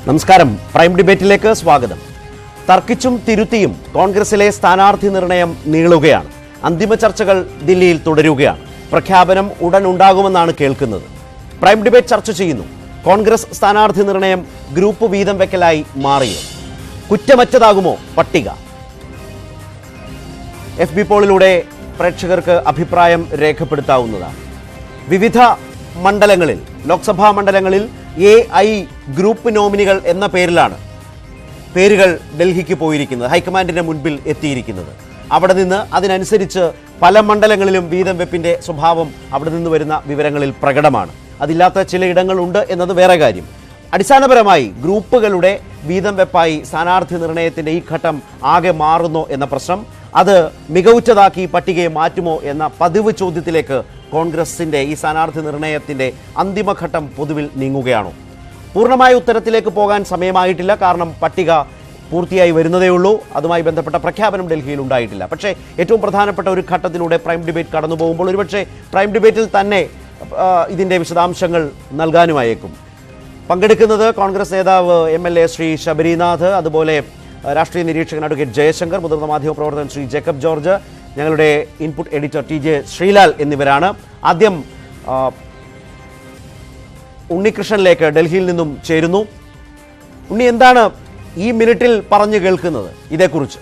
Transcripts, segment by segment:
നമസ്കാരം. പ്രൈം ഡിബേറ്റിലേക്ക് സ്വാഗതം. തർക്കിച്ചും തിരുത്തിയും കോൺഗ്രസിലെ സ്ഥാനാർത്ഥി നിർണയം നീളുകയാണ്. അന്തിമ ചർച്ചകൾ ദില്ലിയിൽ തുടരുകയാണ്. പ്രഖ്യാപനം ഉടൻ ഉണ്ടാകുമെന്നാണ് കേൾക്കുന്നത്. പ്രൈം ഡിബേറ്റ് ചർച്ച ചെയ്യുന്നു. കോൺഗ്രസ് സ്ഥാനാർത്ഥി നിർണയം ഗ്രൂപ്പ് വീതം വെക്കലായി മാറിയോ? കുറ്റമറ്റതാകുമോ പട്ടിക? FB പോളിലൂടെ പ്രേക്ഷകർക്ക് അഭിപ്രായം രേഖപ്പെടുത്താവുന്നതാണ്. വിവിധ മണ്ഡലങ്ങളിൽ, ലോക്സഭാ മണ്ഡലങ്ങളിൽ AI ഗ്രൂപ്പ് നോമിനികൾ എന്ന പേരിലാണ് പേരുകൾ ഡൽഹിക്ക് പോയിരിക്കുന്നത്, ഹൈക്കമാൻഡിന്റെ മുൻപിൽ എത്തിയിരിക്കുന്നത്. അവിടെ നിന്ന് അതിനനുസരിച്ച് പല മണ്ഡലങ്ങളിലും വീതം വെപ്പിന്റെ സ്വഭാവം അവിടെ നിന്ന് വരുന്ന വിവരങ്ങളിൽ പ്രകടമാണ്. അതില്ലാത്ത ചിലയിടങ്ങളുണ്ട് എന്നത് വേറെ കാര്യം. അടിസ്ഥാനപരമായി ഗ്രൂപ്പുകളുടെ വീതം വെപ്പായി സ്ഥാനാർത്ഥി നിർണയത്തിന്റെ ഈ ഘട്ടം ആകെ മാറുന്നോ എന്ന പ്രശ്നം, അത് മികവുറ്റതാക്കി പട്ടികയെ മാറ്റുമോ എന്ന പതിവ് ചോദ്യത്തിലേക്ക് കോൺഗ്രസിന്റെ ഈ സ്ഥാനാർത്ഥി നിർണയത്തിന്റെ അന്തിമഘട്ടം പൊതുവിൽ നീങ്ങുകയാണോ? പൂർണ്ണമായ ഉത്തരത്തിലേക്ക് പോകാൻ സമയമായിട്ടില്ല. കാരണം പട്ടിക പൂർത്തിയായി വരുന്നതേ ഉള്ളൂ. അതുമായി ബന്ധപ്പെട്ട പ്രഖ്യാപനം ഡൽഹിയിൽ ഉണ്ടായിട്ടില്ല. പക്ഷേ ഏറ്റവും പ്രധാനപ്പെട്ട ഒരു ഘട്ടത്തിലൂടെ പ്രൈം ഡിബേറ്റ് കടന്നു പോകുമ്പോൾ ഒരുപക്ഷെ പ്രൈം ഡിബേറ്റിൽ തന്നെ ഇതിൻ്റെ വിശദാംശങ്ങൾ നൽകാനുമായേക്കും. പങ്കെടുക്കുന്നത് കോൺഗ്രസ് നേതാവ് MLA ശ്രീ ശബരിനാഥ്, അതുപോലെ രാഷ്ട്രീയ നിരീക്ഷകൻ അഡ്വക്കേറ്റ് ജയശങ്കർ, മുതിർന്ന മാധ്യമപ്രവർത്തകൻ ശ്രീ ജേക്കബ് ജോർജ്, ഞങ്ങളുടെ ഇൻപുട്ട് എഡിറ്റർ TJ ശ്രീലാൽ എന്നിവരാണ്. ആദ്യം ഉണ്ണികൃഷ്ണനിലേക്ക് ഡൽഹിയിൽ നിന്നും ചേരുന്നു. ഉണ്ണി, എന്താണ് ഈ മിനിറ്റിൽ പറഞ്ഞു കേൾക്കുന്നത് ഇതേക്കുറിച്ച്?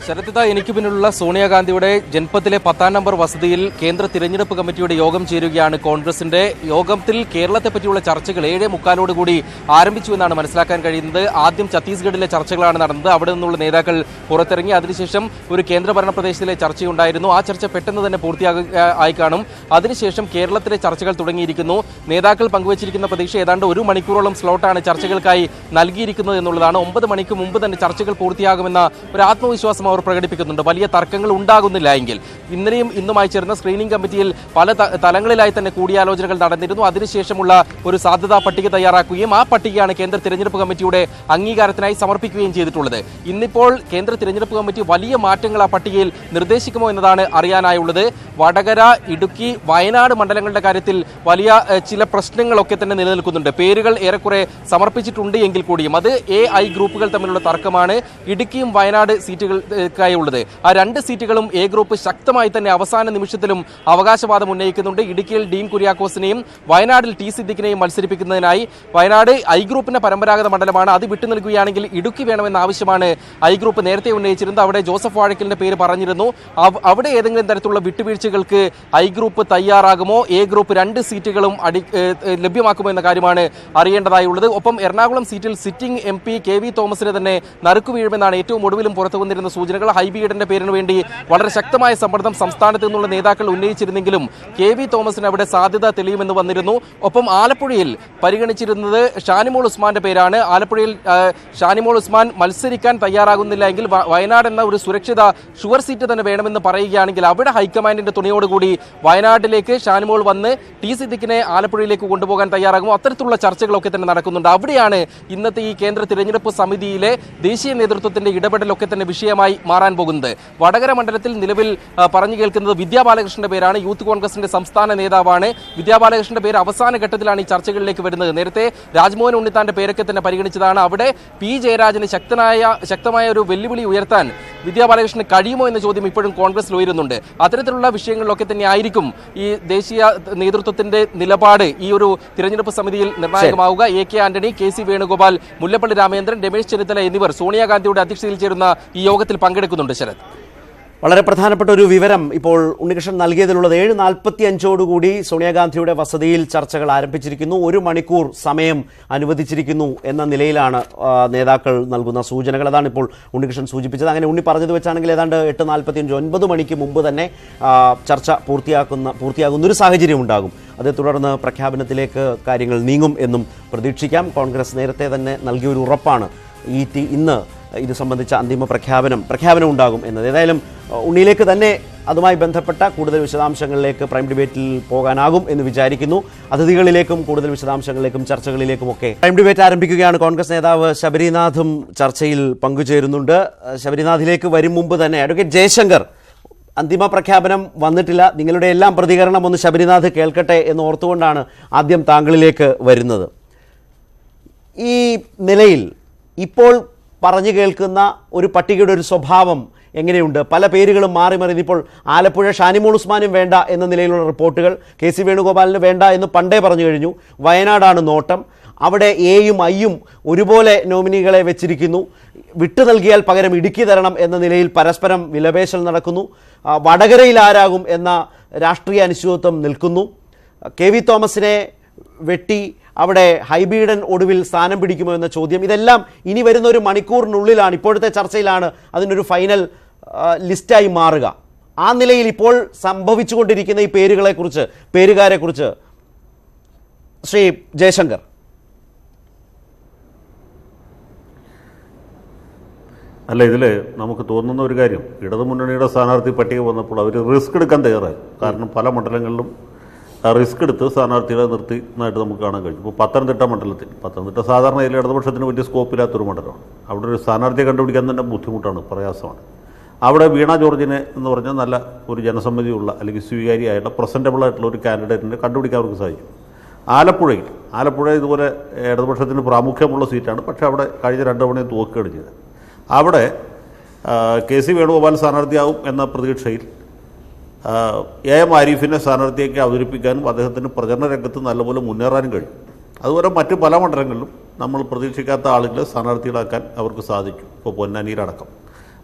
ശരത്, എനിക്ക് പിന്നിലുള്ള സോണിയാഗാന്ധിയുടെ ജൻപത്തിലെ 10-ാം നമ്പർ വസതിയിൽ കേന്ദ്ര തിരഞ്ഞെടുപ്പ് കമ്മിറ്റിയുടെ യോഗം ചേരുകയാണ്. കോൺഗ്രസിന്റെ യോഗത്തിൽ കേരളത്തെ പറ്റിയുള്ള ചർച്ചകൾ 7:45 കൂടി ആരംഭിച്ചു എന്നാണ് മനസ്സിലാക്കാൻ കഴിയുന്നത്. ആദ്യം ഛത്തീസ്ഗഡിലെ ചർച്ചകളാണ് നടന്നത്. അവിടെ നിന്നുള്ള നേതാക്കൾ പുറത്തിറങ്ങി. അതിനുശേഷം ഒരു കേന്ദ്രഭരണ പ്രദേശത്തിലെ ചർച്ചയുണ്ടായിരുന്നു. ആ ചർച്ച പെട്ടെന്ന് തന്നെ പൂർത്തിയായി കാണും. അതിനുശേഷം കേരളത്തിലെ ചർച്ചകൾ തുടങ്ങിയിരിക്കുന്നു. നേതാക്കൾ പങ്കുവച്ചിരിക്കുന്ന പ്രതീക്ഷ ഏതാണ്ട് 1 മണിക്കൂറോളം സ്ലോട്ടാണ് ചർച്ചകൾക്കായി നൽകിയിരിക്കുന്നത് എന്നുള്ളതാണ്. 9 മണിക്ക് മുമ്പ് തന്നെ ചർച്ചകൾ പൂർത്തിയാകുമെന്ന ഒരു ആത്മവിശ്വാസം അവർ പ്രകടിപ്പിക്കുന്നുണ്ട്. വലിയ തർക്കങ്ങൾ ഉണ്ടാകുന്നില്ല എങ്കിൽ. ഇന്നലെയും ഇന്നുമായി ചേർന്ന സ്ക്രീനിംഗ് കമ്മിറ്റിയിൽ പല തലങ്ങളിലായി തന്നെ കൂടിയാലോചനകൾ നടന്നിരുന്നു. അതിനുശേഷമുള്ള ഒരു സാധ്യതാ പട്ടിക തയ്യാറാക്കുകയും ആ പട്ടികയാണ് കേന്ദ്ര തിരഞ്ഞെടുപ്പ് കമ്മിറ്റിയുടെ അംഗീകാരത്തിനായി സമർപ്പിക്കുകയും ചെയ്തിട്ടുള്ളത്. ഇന്നിപ്പോൾ കേന്ദ്ര തിരഞ്ഞെടുപ്പ് കമ്മിറ്റി വലിയ മാറ്റങ്ങൾ ആ പട്ടികയിൽ നിർദ്ദേശിക്കുമോ എന്നതാണ് അറിയാനായുള്ളത്. വടകര, ഇടുക്കി, വയനാട് മണ്ഡലങ്ങളുടെ കാര്യത്തിൽ വലിയ ചില പ്രശ്നങ്ങളൊക്കെ തന്നെ നിലനിൽക്കുന്നുണ്ട്. പേരുകൾ ഏറെക്കുറെ സമർപ്പിച്ചിട്ടുണ്ട് എങ്കിൽ കൂടിയും അത് AI ഗ്രൂപ്പുകൾ തമ്മിലുള്ള തർക്കമാണ്. ഇടുക്കിയും വയനാട് സീറ്റുകൾക്കായുള്ളത്. ആ 2 സീറ്റുകളും A ഗ്രൂപ്പ് ശക്തമായി തന്നെ അവസാന നിമിഷത്തിലും അവകാശവാദം ഉന്നയിക്കുന്നുണ്ട്. ഇടുക്കിയിൽ ഡീൻ കുര്യാക്കോസിനെയും വയനാടിൽ T സിദ്ദിഖിനെയും മത്സരിപ്പിക്കുന്നതിനായി വയനാട് I ഗ്രൂപ്പിന്റെ പരമ്പരാഗത മണ്ഡലമാണ്. അത് വിട്ടു നൽകുകയാണെങ്കിൽ ഇടുക്കി വേണമെന്ന ആവശ്യമാണ് I ഗ്രൂപ്പ് നേരത്തെ ഉന്നയിച്ചിരുന്നത്. അവിടെ ജോസഫ് വാഴക്കലിന്റെ പേര് പറഞ്ഞിരുന്നു. അവിടെ ഏതെങ്കിലും തരത്തിലുള്ള വിട്ടുവീഴ്ചകൾക്ക് I ഗ്രൂപ്പ് തയ്യാറാകുമോ? A ഗ്രൂപ്പ് 2 സീറ്റുകളും ലഭ്യമാക്കുമോ എന്ന കാര്യമാണ് അറിയേണ്ടതായുള്ളത്. ഒപ്പം എറണാകുളം സീറ്റിൽ സിറ്റിംഗ് MP KV തോമസിന് തന്നെ നറുക്കു വീഴുമെന്നാണ് ഏറ്റവും ഒടുവിലും പുറത്തു വന്നിരുന്ന സൂചനകൾ. ഹൈബിയുടെ പേരിന് വേണ്ടി വളരെ ശക്തമായ സമ്മർദ്ദം സംസ്ഥാനത്ത് നിന്നുള്ള നേതാക്കൾ ഉന്നയിച്ചിരുന്നെങ്കിലും KV തോമസിന് അവിടെ സാധ്യത തെളിയുമെന്ന് വന്നിരുന്നു. ഒപ്പം ആലപ്പുഴയിൽ പരിഗണിച്ചിരുന്നത് ഷാനിമോൾ ഉസ്മാന്റെ പേരാണ്. ആലപ്പുഴയിൽ ഷാനിമോൾ ഉസ്മാൻ മത്സരിക്കാൻ തയ്യാറാകുന്നില്ല എങ്കിൽ വയനാട് എന്ന ഒരു സുരക്ഷിത ഷുവർ സീറ്റ് തന്നെ വേണമെന്ന് പറയുകയാണെങ്കിൽ അവിടെ ഹൈക്കമാൻഡിന്റെ തുണയോടുകൂടി വയനാട്ടിലേക്ക് ഷാനിമോൾ വന്ന് T സിദ്ദിഖിനെ ആലപ്പുഴയിലേക്ക് കൊണ്ടുപോകാൻ തയ്യാറാകുമോ? അത്തരത്തിലുള്ള ചർച്ചകളൊക്കെ തന്നെ നടക്കുന്നുണ്ട്. അവിടെയാണ് ഇന്നത്തെ ഈ കേന്ദ്ര തിരഞ്ഞെടുപ്പ് സമിതിയിലെ ദേശീയ നേതൃത്വത്തിന്റെ ഇടപെടലൊക്കെ തന്നെ വിഷയമായി മാറാൻ പോകുന്നത്. വടകര മണ്ഡലത്തിൽ നിലവിൽ പറഞ്ഞു കേൾക്കുന്നത് വിദ്യാ ബാലകൃഷ്ണന്റെ പേരാണ്. യൂത്ത് കോൺഗ്രസിന്റെ സംസ്ഥാന നേതാവാണ്. വിദ്യാ ബാലകൃഷ്ണന്റെ പേര് അവസാന ഘട്ടത്തിലാണ് ഈ ചർച്ചകളിലേക്ക് വരുന്നത്. നേരത്തെ രാജ്മോഹൻ ഉണ്ണിത്താന്റെ പേരൊക്കെ തന്നെ പരിഗണിച്ചതാണ്. അവിടെ P ജയരാജന് ശക്തമായ ഒരു വെല്ലുവിളി ഉയർത്താൻ വിദ്യാ ബാലകൃഷ്ണന് കഴിയുമോ എന്ന ചോദ്യം ഇപ്പോഴും കോൺഗ്രസിൽ ഉയരുന്നുണ്ട്. അത്തരത്തിലുള്ള വിഷയങ്ങളിലൊക്കെ തന്നെ ആയിരിക്കും ഈ ദേശീയ നേതൃത്വത്തിന്റെ നിലപാട് ഈ ഒരു തിരഞ്ഞെടുപ്പ് സമിതിയിൽ നിർണായകമാവുക. AK ആന്റണി, KC വേണുഗോപാൽ, മുല്ലപ്പള്ളി രാമചന്ദ്രൻ, രമേശ് ചെന്നിത്തല എന്നിവർ സോണിയാഗാന്ധിയുടെ അധ്യക്ഷതയിൽ ചേരുന്ന ഈ യോഗത്തിൽ പങ്കെടുക്കുന്നുണ്ട്. ശരത്, വളരെ പ്രധാനപ്പെട്ട ഒരു വിവരം ഇപ്പോൾ ഉണ്ണികൃഷ്ണൻ നൽകിയതിലുള്ളത്. 7:45 സോണിയാഗാന്ധിയുടെ വസതിയിൽ ചർച്ചകൾ ആരംഭിച്ചിരിക്കുന്നു. 1 മണിക്കൂർ സമയം അനുവദിച്ചിരിക്കുന്നു എന്ന നിലയിലാണ് നേതാക്കൾ നൽകുന്ന സൂചനകൾ. അതാണ് ഇപ്പോൾ ഉണ്ണികൃഷ്ണൻ സൂചിപ്പിച്ചത്. അങ്ങനെ ഉണ്ണി പറഞ്ഞത് വെച്ചാണെങ്കിൽ ഏതാണ്ട് 8:45, 9 മണിക്ക് മുമ്പ് തന്നെ ചർച്ച പൂർത്തിയാകുന്ന ഒരു സാഹചര്യം ഉണ്ടാകും. അതേ തുടർന്ന് പ്രഖ്യാപനത്തിലേക്ക് കാര്യങ്ങൾ നീങ്ങും എന്നും പ്രതീക്ഷിക്കാം. കോൺഗ്രസ് നേരത്തെ തന്നെ നൽകിയൊരു ഉറപ്പാണ് ഇന്ന് ഇത് സംബന്ധിച്ച അന്തിമ പ്രഖ്യാപനം ഉണ്ടാകും എന്നത്. ഏതായാലും ഉണ്ണിയിലേക്ക് തന്നെ അതുമായി ബന്ധപ്പെട്ട കൂടുതൽ വിശദാംശങ്ങളിലേക്ക് പ്രൈം ഡിബേറ്റിൽ പോകാനാകും എന്ന് വിചാരിക്കുന്നു. അതിഥികളിലേക്കും കൂടുതൽ വിശദാംശങ്ങളിലേക്കും ചർച്ചകളിലേക്കുമൊക്കെ പ്രൈം ഡിബേറ്റ് ആരംഭിക്കുകയാണ്. കോൺഗ്രസ് നേതാവ് ശബരിനാഥും ചർച്ചയിൽ പങ്കുചേരുന്നുണ്ട്. ശബരിനാഥിലേക്ക് വരും മുമ്പ് തന്നെ അഡ്വക്കേറ്റ് ജയശങ്കർ, അന്തിമ പ്രഖ്യാപനം വന്നിട്ടില്ല. നിങ്ങളുടെ എല്ലാം പ്രതികരണം ഒന്ന് ശബരിനാഥ് കേൾക്കട്ടെ എന്ന് ഓർത്തുകൊണ്ടാണ് ആദ്യം താങ്കളിലേക്ക് വരുന്നത്. ഈ നിലയിൽ ഇപ്പോൾ പറഞ്ഞു കേൾക്കുന്ന ഒരു പട്ടികയുടെ ഒരു സ്വഭാവം എങ്ങനെയുണ്ട്? പല പേരുകളും മാറി മറിയുന്നു. ഇപ്പോൾ ആലപ്പുഴ ഷാനിമോൾ ഉസ്മാനും വേണ്ട എന്ന നിലയിലുള്ള റിപ്പോർട്ടുകൾ, KC വേണുഗോപാലിന് വേണ്ട എന്ന് പണ്ടേ പറഞ്ഞു കഴിഞ്ഞു. വയനാടാണ് നോട്ടം. അവിടെ എയും ഐയും ഒരുപോലെ നോമിനികളെ വെച്ചിരിക്കുന്നു. വിട്ടു നൽകിയാൽ പകരം ഇടുക്കി തരണം എന്ന നിലയിൽ പരസ്പരം വിലപേശൽ നടക്കുന്നു. വടകരയിൽ ആരാകും എന്ന രാഷ്ട്രീയ അനിശ്ചിതത്വം നിൽക്കുന്നു. KV തോമസിനെ വെട്ടി അവിടെ ഹൈബീഡൻ ഒടുവിൽ സ്ഥാനം പിടിക്കുമോ എന്ന ചോദ്യം. ഇതെല്ലാം ഇനി വരുന്ന ഒരു മണിക്കൂറിനുള്ളിലാണ്, ഇപ്പോഴത്തെ ചർച്ചയിലാണ് അതിനൊരു ഫൈനൽ ലിസ്റ്റായി മാറുക. ആ നിലയിൽ ഇപ്പോൾ സംഭവിച്ചുകൊണ്ടിരിക്കുന്ന ഈ പേരുകാരെക്കുറിച്ച് ശ്രീ ജയശങ്കർ. അല്ല, ഇതിൽ നമുക്ക് തോന്നുന്ന ഒരു കാര്യം, ഇടതുമുന്നണിയുടെ സ്ഥാനാർത്ഥി പട്ടിക വന്നപ്പോൾ അവർ റിസ്ക് എടുക്കാൻ തയ്യാറായി. കാരണം പല മണ്ഡലങ്ങളിലും റിസ്ക് എടുത്ത് സ്ഥാനാർത്ഥികളെ നിർത്തിയതായിട്ട് നമുക്ക് കാണാൻ കഴിയും. ഇപ്പോൾ പത്തനംതിട്ട സാധാരണ ഇതിൽ ഇടതുപക്ഷത്തിന് വലിയ സ്കോപ്പില്ലാത്തൊരു മണ്ഡലമാണ്. അവിടെ ഒരു സ്ഥാനാർത്ഥിയെ കണ്ടുപിടിക്കാൻ തന്നെ ബുദ്ധിമുട്ടാണ്, പ്രയാസമാണ്. അവിടെ വീണ ജോർജിനെ എന്ന് പറഞ്ഞാൽ നല്ല ഒരു ജനസമ്മതിയുള്ള അല്ലെങ്കിൽ സ്വീകാര്യമായിട്ടുള്ള പ്രസൻറ്റബിൾ ആയിട്ടുള്ള ഒരു കാൻഡിഡേറ്റിനെ കണ്ടുപിടിക്കാൻ അവർക്ക് സാധിക്കും. ആലപ്പുഴ ഇതുപോലെ ഇടതുപക്ഷത്തിന് പ്രാമുഖ്യമുള്ള സീറ്റാണ്. പക്ഷേ അവിടെ കഴിഞ്ഞ 2 തവണയും തോക്കുകയാണ് ചെയ്തത്. അവിടെ KC വേണുഗോപാൽ സ്ഥാനാർത്ഥിയാവും എന്ന പ്രതീക്ഷയിൽ AM ആരിഫിനെ സ്ഥാനാർത്ഥിയാക്കി അവതരിപ്പിക്കാനും അദ്ദേഹത്തിന് പ്രചരണ രംഗത്ത് നല്ലപോലെ മുന്നേറാനും കഴിയും. അതുപോലെ മറ്റ് പല മണ്ഡലങ്ങളിലും നമ്മൾ പ്രതീക്ഷിക്കാത്ത ആളുകളെ സ്ഥാനാർത്ഥികളാക്കാൻ അവർക്ക് സാധിക്കും. ഇപ്പോൾ പൊന്നാനിയിലടക്കം,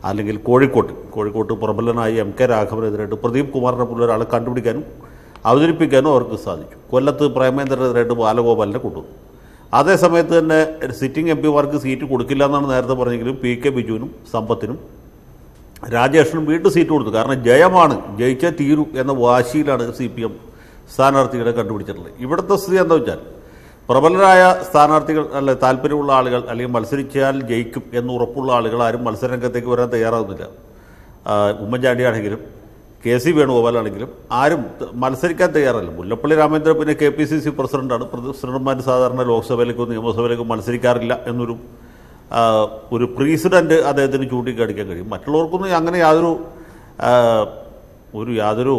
അല്ലെങ്കിൽ കോഴിക്കോട്ട് പ്രബലനായി MK രാഘവനെതിരായിട്ട് പ്രദീപ് കുമാറിനെ പോലെ ഒരാളെ കണ്ടുപിടിക്കാനും അവതരിപ്പിക്കാനും അവർക്ക് സാധിച്ചു. കൊല്ലത്ത് പ്രേമേന്ദ്രനെതിരായിട്ട് ബാലഗോപാലിനെ കൊണ്ടുവന്നു. അതേ സമയത്ത് തന്നെ സിറ്റിംഗ് MP മാർക്ക് സീറ്റ് കൊടുക്കില്ല എന്നാണ് നേരത്തെ പറഞ്ഞെങ്കിലും PK ബിജുവിനും സമ്പത്തിനും രാജേഷിനും വീണ്ടും സീറ്റ് കൊടുത്തു. കാരണം ജയമാണ്, ജയിച്ചേ തീരൂ എന്ന വാശിയിലാണ് CPM സ്ഥാനാർത്ഥികളെ കണ്ടുപിടിച്ചിട്ടുള്ളത്. ഇവിടുത്തെ സ്ഥിതി എന്താ വെച്ചാൽ, പ്രബലരായ സ്ഥാനാർത്ഥികൾ താല്പര്യമുള്ള ആളുകൾ അല്ലെങ്കിൽ മത്സരിച്ചാൽ ജയിക്കും എന്ന് ഉറപ്പുള്ള ആളുകൾ ആരും മത്സരരംഗത്തേക്ക് വരാൻ തയ്യാറാകുന്നില്ല. ഉമ്മൻചാണ്ടിയാണെങ്കിലും KC വേണുഗോപാലാണെങ്കിലും ആരും മത്സരിക്കാൻ തയ്യാറല്ല. മുല്ലപ്പള്ളി രാമചന്ദ്രൻ പിന്നെ KPCC പ്രസിഡന്റാണ്. പ്രസിഡന്റുമാർ സാധാരണ ലോക്സഭയിലേക്കോ നിയമസഭയിലേക്കോ മത്സരിക്കാറില്ല എന്നൊരു പ്രീസിഡന്റ് അദ്ദേഹത്തിന് ചൂണ്ടിക്കാണിക്കാൻ കഴിയും. മറ്റുള്ളവർക്കൊന്നും അങ്ങനെ യാതൊരു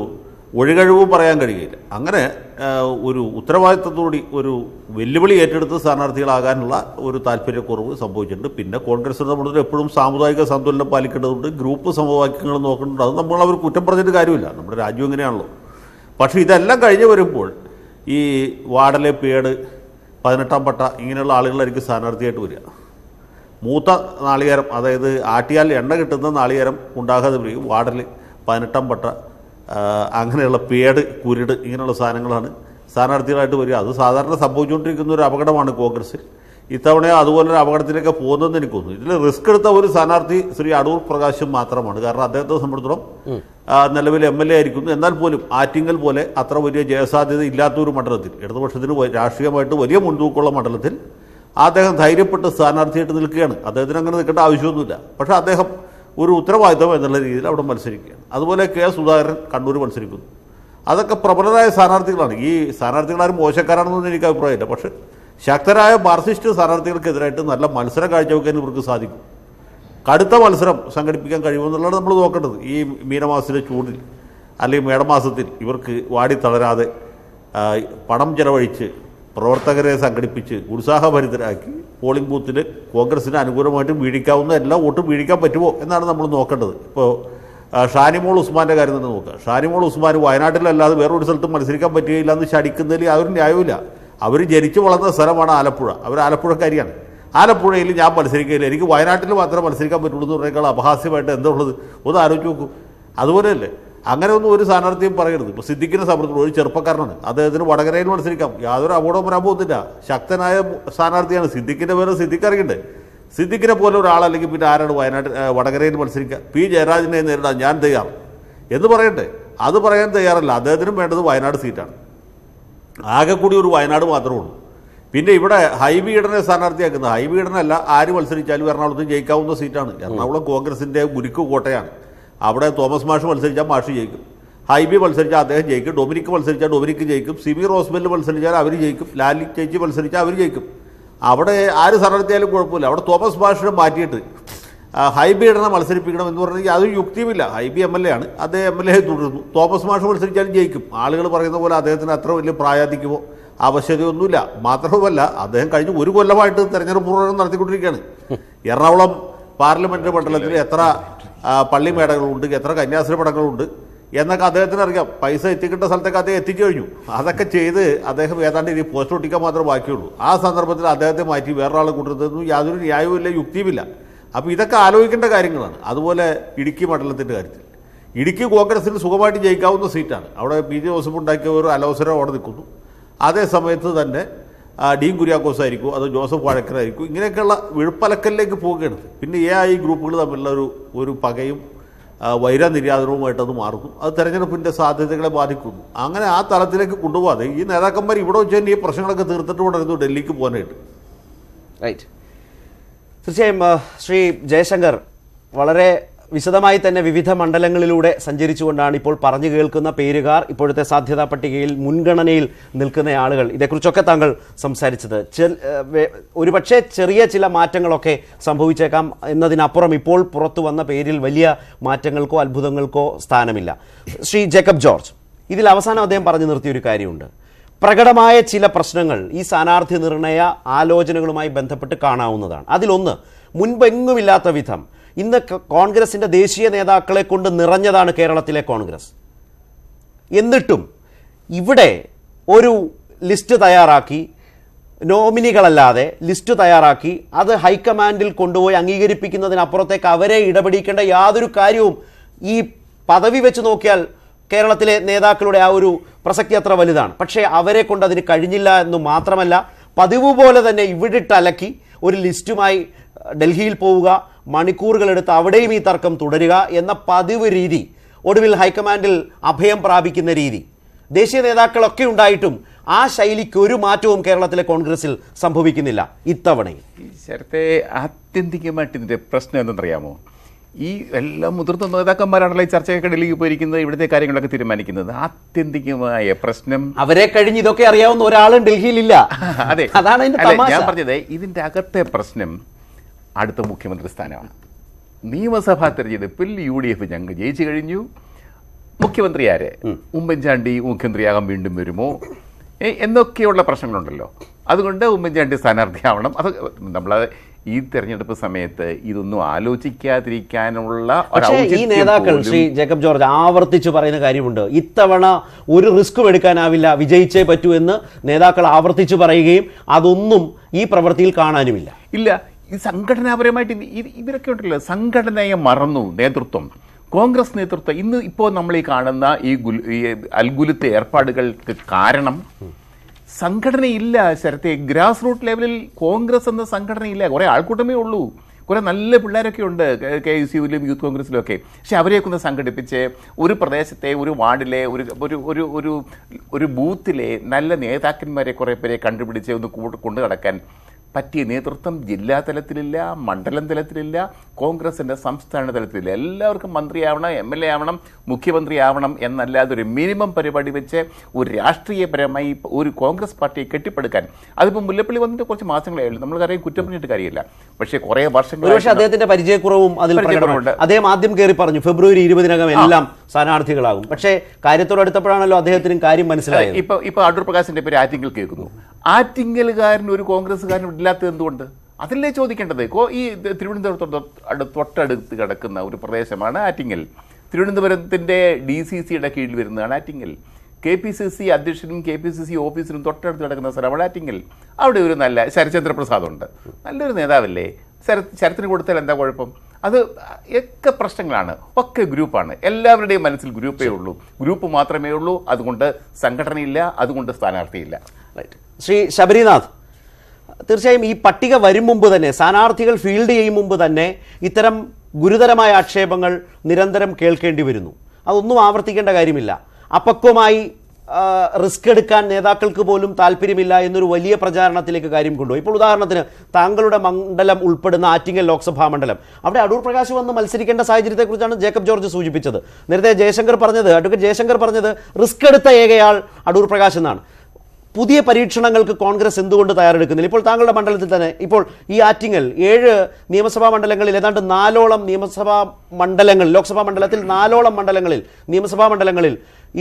ഒഴികഴിവും പറയാൻ കഴിയില്ല. അങ്ങനെ ഒരു ഉത്തരവാദിത്തത്തോടി ഒരു വെല്ലുവിളി ഏറ്റെടുത്ത് സ്ഥാനാർത്ഥികളാകാനുള്ള ഒരു താല്പര്യക്കുറവ് സംഭവിച്ചിട്ടുണ്ട്. പിന്നെ കോൺഗ്രസ് നമ്മുടെ എപ്പോഴും സാമുദായിക സന്തുലനം പാലിക്കേണ്ടതുണ്ട്, ഗ്രൂപ്പ് സമവാക്യങ്ങൾ നോക്കേണ്ടതുണ്ട്. അത് നമ്മൾ അവർ കുറ്റം പറഞ്ഞിട്ട് കാര്യമില്ല, നമ്മുടെ രാജ്യം ഇങ്ങനെയാണല്ലോ. പക്ഷേ ഇതെല്ലാം കഴിഞ്ഞ് വരുമ്പോൾ ഈ വാർഡിലെ പേട് 18ാം പട്ട ഇങ്ങനെയുള്ള ആളുകളായിരിക്കും സ്ഥാനാർത്ഥിയായിട്ട് വരിക. മൂത്ത നാളികേരം, അതായത് ആട്ടിയാൽ എണ്ണ കിട്ടുന്ന നാളികേരം ഉണ്ടാകാതെ വരികയും വാർഡിൽ 18ാം പട്ട അങ്ങനെയുള്ള പേട്, കുരുട് ഇങ്ങനെയുള്ള സാധനങ്ങളാണ് സ്ഥാനാർത്ഥികളായിട്ട് വരിക. അത് സാധാരണ സംഭവിച്ചുകൊണ്ടിരിക്കുന്ന ഒരു അപകടമാണ് കോൺഗ്രസ്സിൽ. ഇത്തവണ അതുപോലൊരു അപകടത്തിലേക്ക് പോകുന്നതെന്ന് എനിക്ക് തോന്നുന്നു. ഇതിൽ റിസ്ക് എടുത്ത ഒരു സ്ഥാനാർത്ഥി ശ്രീ അടൂർ പ്രകാശും മാത്രമാണ്. കാരണം അദ്ദേഹത്തെ സംബന്ധിച്ചിടത്തോളം നിലവിൽ MLA ആയിരിക്കുന്നു. എന്നാൽ പോലും ആറ്റിങ്ങൽ പോലെ അത്ര വലിയ ജയസാധ്യത ഇല്ലാത്തൊരു മണ്ഡലത്തിൽ, ഇടതുപക്ഷത്തിന് രാഷ്ട്രീയമായിട്ട് വലിയ മുൻതൂക്കമുള്ള മണ്ഡലത്തിൽ അദ്ദേഹം ധൈര്യപ്പെട്ട് സ്ഥാനാർത്ഥിയായിട്ട് നിൽക്കുകയാണ്. അദ്ദേഹത്തിന് അങ്ങനെ നിൽക്കേണ്ട ആവശ്യമൊന്നുമില്ല. പക്ഷേ അദ്ദേഹം ഒരു ഉത്തരവാദിത്വം എന്നുള്ള രീതിയിൽ അവിടെ മത്സരിക്കുകയാണ്. അതുപോലെ K സുധാകരൻ കണ്ണൂർ മത്സരിക്കുന്നു. അതൊക്കെ പ്രബലരായ സ്ഥാനാർത്ഥികളാണ്. ഈ സ്ഥാനാർത്ഥികളാരും മോശക്കാരാണെന്നൊന്നും എനിക്ക് അഭിപ്രായമില്ല. പക്ഷേ ശക്തരായ മാർക്സിസ്റ്റ് സ്ഥാനാർത്ഥികൾക്കെതിരായിട്ട് നല്ല മത്സരം കാഴ്ചവെക്കാൻ ഇവർക്ക് സാധിക്കും. കടുത്ത മത്സരം സംഘടിപ്പിക്കാൻ കഴിയുമെന്നുള്ളത് നമ്മൾ നോക്കേണ്ടത്. ഈ മീനമാസത്തിലെ ചൂടിൽ അല്ലെങ്കിൽ മേടമാസത്തിൽ ഇവർക്ക് വാടി തളരാതെ പണം ചെലവഴിച്ച് പ്രവർത്തകരെ സംഘടിപ്പിച്ച് ഉത്സാഹഭരിതരാക്കി പോളിംഗ് ബൂത്തിൽ കോൺഗ്രസിന് അനുകൂലമായിട്ട് വീഴിക്കാവുന്ന എല്ലാ വോട്ടും വീഴിക്കാൻ പറ്റുമോ എന്നാണ് നമ്മൾ നോക്കേണ്ടത്. ഇപ്പോൾ ഷാനിമോൾ ഉസ്മാൻ്റെ കാര്യം തന്നെ നോക്കുക. ഷാനിമോൾ ഉസ്മാൻ വയനാട്ടിലല്ലാതെ വേറൊരു സ്ഥലത്തും മത്സരിക്കാൻ പറ്റുകയില്ല എന്ന് ശടിക്കുന്നതിൽ യാതൊരു ന്യായവുമില്ല. അവർ ജനിച്ചു വളർന്ന സ്ഥലമാണ് ആലപ്പുഴ. അവർ ആലപ്പുഴക്കാരിയാണ്. ആലപ്പുഴയിൽ ഞാൻ മത്സരിക്കുകയില്ല, എനിക്ക് വയനാട്ടിൽ മാത്രമേ മത്സരിക്കാൻ പറ്റുള്ളൂ എന്ന് പറഞ്ഞേക്കാൾ അപഹാസ്യമായിട്ട് എന്താ ഉള്ളത് ഒന്ന് ആലോചിച്ച് നോക്കൂ. അതുപോലെയല്ലേ, അങ്ങനെ ഒന്നും ഒരു സ്ഥാനാർത്ഥിയും പറയരുത്. ഇപ്പോൾ സിദ്ദിഖിനെ സംബന്ധിച്ചുള്ള ഒരു ചെറുപ്പക്കാരനാണ്, അദ്ദേഹത്തിന് വടകരയിൽ മത്സരിക്കാം, യാതൊരു അപകടവും വരാൻ പോകുന്നില്ല. ശക്തനായ സ്ഥാനാർത്ഥിയാണ്. സിദ്ദിഖിൻ്റെ പേര് സിദ്ദിഖ് അറിയണ്ടേ? സിദ്ദിഖിനെ പോലെ ഒരാളല്ലെങ്കിൽ പിന്നെ ആരാണ് വടകരയിൽ മത്സരിക്കുക? P ജയരാജനെ നേരിടാൻ ഞാൻ തയ്യാർ എന്ന് പറയട്ടെ. അത് പറയാൻ തയ്യാറല്ല. അദ്ദേഹത്തിനും വേണ്ടത് വയനാട് സീറ്റാണ്. ആകെ കൂടി ഒരു വയനാട് മാത്രമേ ഉള്ളൂ. പിന്നെ ഇവിടെ ഹൈബി ഈഡനെ സ്ഥാനാർത്ഥിയാക്കുന്നത്, ഹൈബി ഈഡനല്ല, ആര് മത്സരിച്ചാലും എറണാകുളത്ത് ജയിക്കാവുന്ന സീറ്റാണ്. എറണാകുളം കോൺഗ്രസിൻ്റെ ഗുരുക്ക് കോട്ടയാണ്. അവിടെ തോമസ് മാഷ് മത്സരിച്ചാൽ മാഷ് ജയിക്കും, ഹൈബി മത്സരിച്ചാൽ അദ്ദേഹം ജയിക്കും, ഡൊമിനിക്ക് മത്സരിച്ചാൽ ഡൊമിനിക്ക് ജയിക്കും, സിമി റോസ്ബെല്ല് മത്സരിച്ചാൽ അവർ ജയിക്കും, ലാലി ചേച്ചി മത്സരിച്ചാൽ അവർ ജയിക്കും. അവിടെ ആര് സ്ഥാനാർത്ഥിയാലും കുഴപ്പമില്ല. അവിടെ തോമസ് മാഷിനെ മാറ്റിയിട്ട് ഹൈബി ഇടണം മത്സരിപ്പിക്കണം എന്ന് പറഞ്ഞാൽ യാതൊരു യുക്തിയുമില്ല. ഹൈബി എം എൽ എ ആണ്, അദ്ദേഹം എം എൽ എ തുടരുന്നു. തോമസ് മാഷ് മത്സരിച്ചാലും ജയിക്കും. ആളുകൾ പറയുന്ന പോലെ അദ്ദേഹത്തിന് അത്ര വലിയ പ്രായാധിക്യമോ ആവശ്യതയൊന്നുമില്ല. മാത്രവുമല്ല, അദ്ദേഹം കഴിഞ്ഞ ഒരു കൊല്ലമായിട്ട് തെരഞ്ഞെടുപ്പ് പ്രവർത്തനം നടത്തിക്കൊണ്ടിരിക്കുകയാണ്. എറണാകുളം പാർലമെന്റ് മണ്ഡലത്തിൽ എത്ര പള്ളിമേടകളുണ്ട്, എത്ര കന്യാസ്ത്രീ പടങ്ങളുണ്ട് എന്നൊക്കെ അദ്ദേഹത്തിന് അറിയാം. പൈസ എത്തിക്കേണ്ട സ്ഥലത്തൊക്കെ അദ്ദേഹം എത്തിച്ചു കഴിഞ്ഞു. അതൊക്കെ ചെയ്ത് അദ്ദേഹം ഏതാണ്ട് ഇനി പോസ്റ്റ് ഒട്ടിക്കാൻ മാത്രമേ ബാക്കിയുള്ളൂ. ആ സന്ദർഭത്തിൽ അദ്ദേഹത്തെ മാറ്റി വേറൊരാളെ കൊണ്ടുവരുന്നതൊന്നും യാതൊരു ന്യായവുമില്ല, യുക്തിയുമില്ല. അപ്പോൾ ഇതൊക്കെ ആലോചിക്കേണ്ട കാര്യങ്ങളാണ്. അതുപോലെ ഇടുക്കി മണ്ഡലത്തിൻ്റെ കാര്യത്തിൽ ഇടുക്കി കോൺഗ്രസിന് സുഖമായിട്ട് ജയിക്കാവുന്ന സീറ്റാണ്. അവിടെ പി ജെ ജോസഫ് ഉണ്ടാക്കിയ ഒരു അലോസരം അവിടെ നിൽക്കുന്നു. അതേ സമയത്ത് തന്നെ ഡീൻ കുര്യാക്കോസ് ആയിരിക്കും, അത് ജോസഫ് വാഴക്കറായിരിക്കും. ഇങ്ങനെയൊക്കെയുള്ള വിഴുപ്പലക്കലിലേക്ക് പോവുകയാണ്. പിന്നെ AI ഗ്രൂപ്പുകൾ തമ്മിലുള്ള ഒരു പകയും വൈരനിര്യാതനവുമായിട്ട് അത് മാറുന്നു. അത് തെരഞ്ഞെടുപ്പിൻ്റെ സാധ്യതകളെ ബാധിക്കുന്നു. അങ്ങനെ ആ തലത്തിലേക്ക് കൊണ്ടുപോകാതെ ഈ നേതാക്കന്മാർ ഇവിടെ വെച്ച് തന്നെ ഈ പ്രശ്നങ്ങളൊക്കെ തീർത്തിട്ട് കൊണ്ടിരുന്നു ഡൽഹിക്ക് പോകാനായിട്ട്. റൈറ്റ്. തീർച്ചയായും ശ്രീ ജയശങ്കർ വളരെ വിശദമായി തന്നെ വിവിധ മണ്ഡലങ്ങളിലൂടെ സഞ്ചരിച്ചുകൊണ്ടാണ് ഇപ്പോൾ പറഞ്ഞു കേൾക്കുന്ന പേരുകാർ, ഇപ്പോഴത്തെ സാധ്യതാ പട്ടികയിൽ മുൻഗണനയിൽ നിൽക്കുന്ന ആളുകൾ, ഇതേക്കുറിച്ചൊക്കെ താങ്കൾ സംസാരിച്ചത്. ഒരുപക്ഷെ ചെറിയ ചില മാറ്റങ്ങളൊക്കെ സംഭവിച്ചേക്കാം എന്നതിനപ്പുറം ഇപ്പോൾ പുറത്തു വന്ന പേരിൽ വലിയ മാറ്റങ്ങൾക്കോ അത്ഭുതങ്ങൾക്കോ സ്ഥാനമില്ല. ശ്രീ ജേക്കബ് ജോർജ്, ഇതിൽ അവസാനം അദ്ദേഹം പറഞ്ഞു നിർത്തിയൊരു കാര്യമുണ്ട്. പ്രകടമായ ചില പ്രശ്നങ്ങൾ ഈ സ്ഥാനാർത്ഥി നിർണയ ആലോചനകളുമായി ബന്ധപ്പെട്ട് കാണാവുന്നതാണ്. അതിലൊന്ന്, മുൻപെങ്ങുമില്ലാത്ത വിധം ഇന്ന് കോൺഗ്രസിൻ്റെ ദേശീയ നേതാക്കളെ കൊണ്ട് നിറഞ്ഞതാണ് കേരളത്തിലെ കോൺഗ്രസ്. എന്നിട്ടും ഇവിടെ ഒരു ലിസ്റ്റ് തയ്യാറാക്കി, നോമിനികളല്ലാതെ ലിസ്റ്റ് തയ്യാറാക്കി അത് ഹൈക്കമാൻഡിൽ കൊണ്ടുപോയി അംഗീകരിപ്പിക്കുന്നതിനപ്പുറത്തേക്ക് അവരെ ഇടപെടിക്കേണ്ട യാതൊരു കാര്യവും ഈ പദവി വെച്ച് നോക്കിയാൽ കേരളത്തിലെ നേതാക്കളുടെ ആ ഒരു പ്രസക്തി അത്ര വലുതാണ്. പക്ഷേ അവരെ കൊണ്ട് അതിന് കഴിഞ്ഞില്ല എന്ന് മാത്രമല്ല, പതിവ് പോലെ തന്നെ ഇവിടിട്ടലക്കി ഒരു ലിസ്റ്റുമായി ഡൽഹിയിൽ പോവുക, മണിക്കൂറുകളെടുത്ത് അവിടെയും ഈ തർക്കം തുടരുക എന്ന പതിവ് രീതി, ഒടുവിൽ ഹൈക്കമാൻഡിൽ അഭയം പ്രാപിക്കുന്ന രീതി, ദേശീയ നേതാക്കളൊക്കെ ഉണ്ടായിട്ടും ആ ശൈലിക്ക് ഒരു മാറ്റവും കേരളത്തിലെ കോൺഗ്രസിൽ സംഭവിക്കുന്നില്ല ഇത്തവണയും. ശരത്തെ, ആത്യന്തികമായിട്ട് ഇതിൻ്റെ പ്രശ്നം എന്തെന്നറിയാമോ? ഈ എല്ലാ മുതിർന്ന നേതാക്കന്മാരാണല്ലോ ഈ ചർച്ചയൊക്കെ ഡൽഹിക്ക് പോയിരിക്കുന്നത്, ഇവിടുത്തെ കാര്യങ്ങളൊക്കെ തീരുമാനിക്കുന്നത്. ആത്യന്തികമായ പ്രശ്നം അവരെ കഴിഞ്ഞ് ഇതൊക്കെ അറിയാവുന്ന ഒരാളും ഡൽഹിയിലില്ല. അതെ, അതാണ് ഞാൻ പറഞ്ഞത്. ഇതിൻ്റെ അകത്തെ പ്രശ്നം അടുത്ത മുഖ്യമന്ത്രി സ്ഥാനമാണ്. നിയമസഭാ തെരഞ്ഞെടുപ്പിൽ UDF ഞങ്ങൾ ജയിച്ചു കഴിഞ്ഞു. മുഖ്യമന്ത്രി ആര്? ഉമ്മൻചാണ്ടി മുഖ്യമന്ത്രിയാകാൻ വീണ്ടും വരുമോ എന്നൊക്കെയുള്ള പ്രശ്നങ്ങളുണ്ടല്ലോ. അതുകൊണ്ട് ഉമ്മൻചാണ്ടി സ്ഥാനാർത്ഥിയാവണം. അത് നമ്മൾ ഈ തെരഞ്ഞെടുപ്പ് സമയത്ത് ഇതൊന്നും ആലോചിക്കാതിരിക്കാനുള്ള ഈ നേതാക്കൾ, ശ്രീ ജേക്കബ് ജോർജ്, ആവർത്തിച്ച് പറയുന്ന കാര്യമുണ്ട്. ഇത്തവണ ഒരു റിസ്ക്കും എടുക്കാനാവില്ല, വിജയിച്ചേ പറ്റൂ എന്ന് നേതാക്കൾ ആവർത്തിച്ച് പറയുകയും അതൊന്നും ഈ പ്രവൃത്തിയിൽ കാണാനുമില്ല. ഇല്ല, ഈ സംഘടനാപരമായിട്ട് ഇവരൊക്കെ ഉണ്ടല്ലോ, സംഘടനയെ മറന്നു നേതൃത്വം, കോൺഗ്രസ് നേതൃത്വം. ഇപ്പോൾ നമ്മൾ ഈ കാണുന്ന ഈ അൽഗുലത്തെ ഏർപ്പാടുകൾക്ക് കാരണം സംഘടനയില്ല. ശരത്തെ, ഗ്രാസ് റൂട്ട് ലെവലിൽ കോൺഗ്രസ് എന്ന സംഘടനയില്ല. കുറേ ആൾക്കൂട്ടമേ ഉള്ളൂ, കുറേ നല്ല പിള്ളേരൊക്കെ ഉണ്ട് KSUവിലും യൂത്ത് കോൺഗ്രസിലും ഒക്കെ. പക്ഷെ അവരെയൊക്കെ ഒന്ന് സംഘടിപ്പിച്ച് ഒരു പ്രദേശത്തെ, ഒരു വാർഡിലെ, ഒരു ബൂത്തിലെ നല്ല നേതാക്കന്മാരെ കുറേ പേരെ കണ്ടുപിടിച്ച് ഒന്ന് കൊണ്ടു നടക്കാൻ പറ്റിയ നേതൃത്വം ജില്ലാ തലത്തിലില്ല, മണ്ഡലം തലത്തിലില്ല, കോൺഗ്രസിൻ്റെ സംസ്ഥാന തലത്തിലില്ല. എല്ലാവർക്കും മന്ത്രിയാവണം, MLA ആവണം, മുഖ്യമന്ത്രി ആവണം എന്നല്ലാതെ ഒരു മിനിമം പരിപാടി വെച്ച് ഒരു രാഷ്ട്രീയപരമായി ഒരു കോൺഗ്രസ് പാർട്ടിയെ കെട്ടിപ്പടുക്കാൻ, അതിപ്പോൾ മുല്ലപ്പള്ളി വന്നിട്ട് കുറച്ച് മാസങ്ങളേ ഉള്ളൂ, നമ്മൾ കാര്യം കുറ്റം പറഞ്ഞിട്ട് കാര്യമില്ല. പക്ഷേ കുറേ വർഷങ്ങൾ അദ്ദേഹത്തിന്റെ പരിചയക്കുറവും അതിൽ പ്രകടനമുണ്ട്. അദ്ദേഹം ആദ്യം കയറി പറഞ്ഞു ഫെബ്രുവരി 20 എല്ലാം സ്ഥാനാർത്ഥികളാകും. പക്ഷേ കാര്യത്തോട് അടുത്തപ്പോഴാണല്ലോ അദ്ദേഹത്തിനും കാര്യം മനസ്സിലായത്. ഇപ്പൊ അടൂർ പ്രകാശിന്റെ പേര് ആറ്റിങ്ങൽ കേൾക്കുന്നു. ആറ്റിങ്ങലുകാരൻ ഒരു കോൺഗ്രസ്സുകാരൻ ഇല്ലാത്തത് എന്തുകൊണ്ട്? അതല്ലേ ചോദിക്കേണ്ടത്. ഈ തിരുവനന്തപുരത്തോട് തൊട്ടടുത്ത് കിടക്കുന്ന ഒരു പ്രദേശമാണ് ആറ്റിങ്ങൽ. തിരുവനന്തപുരത്തിന്റെ DCCയുടെ കീഴിൽ വരുന്നതാണ് ആറ്റിങ്ങൽ. KPCC അധ്യക്ഷനും KPCC ഓഫീസിനും തൊട്ടടുത്ത് കിടക്കുന്ന സ്ഥലമാണ് ആറ്റിങ്ങൽ. അവിടെ ഒരു നല്ല ശരത്ചന്ദ്ര പ്രസാദ് ഉണ്ട്, നല്ലൊരു നേതാവല്ലേ. ശരത്തിന് കൊടുത്താൽ എന്താ കുഴപ്പം? അത് ഒക്കെ പ്രശ്നങ്ങളാണ്, ഒക്കെ ഗ്രൂപ്പാണ്. എല്ലാവരുടെയും മനസ്സിൽ ഗ്രൂപ്പേ ഉള്ളൂ, ഗ്രൂപ്പ് മാത്രമേ ഉള്ളൂ. അതുകൊണ്ട് സംഘടനയില്ല, അതുകൊണ്ട് സ്ഥാനാർത്ഥിയില്ല. ശ്രീ ശബരിനാഥ്, തീർച്ചയായും ഈ പട്ടിക വരും മുമ്പ് തന്നെ, സ്ഥാനാർത്ഥികൾ ഫീൽഡ് ചെയ്യും മുമ്പ് തന്നെ ഇത്തരം ഗുരുതരമായ ആക്ഷേപങ്ങൾ നിരന്തരം കേൾക്കേണ്ടി വരുന്നു. അതൊന്നും ആവർത്തിക്കേണ്ട കാര്യമില്ല. അപക്വമായി റിസ്ക് എടുക്കാൻ നേതാക്കൾക്ക് പോലും താല്പര്യമില്ല എന്നൊരു വലിയ പ്രചാരണത്തിലേക്ക് കാര്യം കൊണ്ടുപോയി. ഇപ്പോൾ ഉദാഹരണത്തിന് താങ്കളുടെ മണ്ഡലം ഉൾപ്പെടുന്ന ആറ്റിങ്ങൽ ലോക്സഭാ മണ്ഡലം, അവിടെ അടൂർ പ്രകാശ് വന്ന് മത്സരിക്കേണ്ട സാഹചര്യത്തെക്കുറിച്ചാണ് ജേക്കബ് ജോർജ് സൂചിപ്പിച്ചത്. നേരത്തെ അഡ്വക്കേറ്റ് ജയശങ്കർ പറഞ്ഞത് റിസ്ക് എടുത്ത ഏകയാൾ അടൂർ പ്രകാശ് എന്നാണ്. പുതിയ പരീക്ഷണങ്ങൾക്ക് കോൺഗ്രസ് എന്തുകൊണ്ട് തയ്യാറെടുക്കുന്നില്ല? ഇപ്പോൾ താങ്കളുടെ മണ്ഡലത്തിൽ തന്നെ ഇപ്പോൾ ഈ ആറ്റിങ്ങൽ 7 നിയമസഭാ മണ്ഡലങ്ങളിൽ ഏതാണ്ട് 4ഓളം നിയമസഭാ മണ്ഡലങ്ങൾ, ലോക്സഭാ മണ്ഡലത്തിൽ 4ഓളം മണ്ഡലങ്ങളിൽ, നിയമസഭാ മണ്ഡലങ്ങളിൽ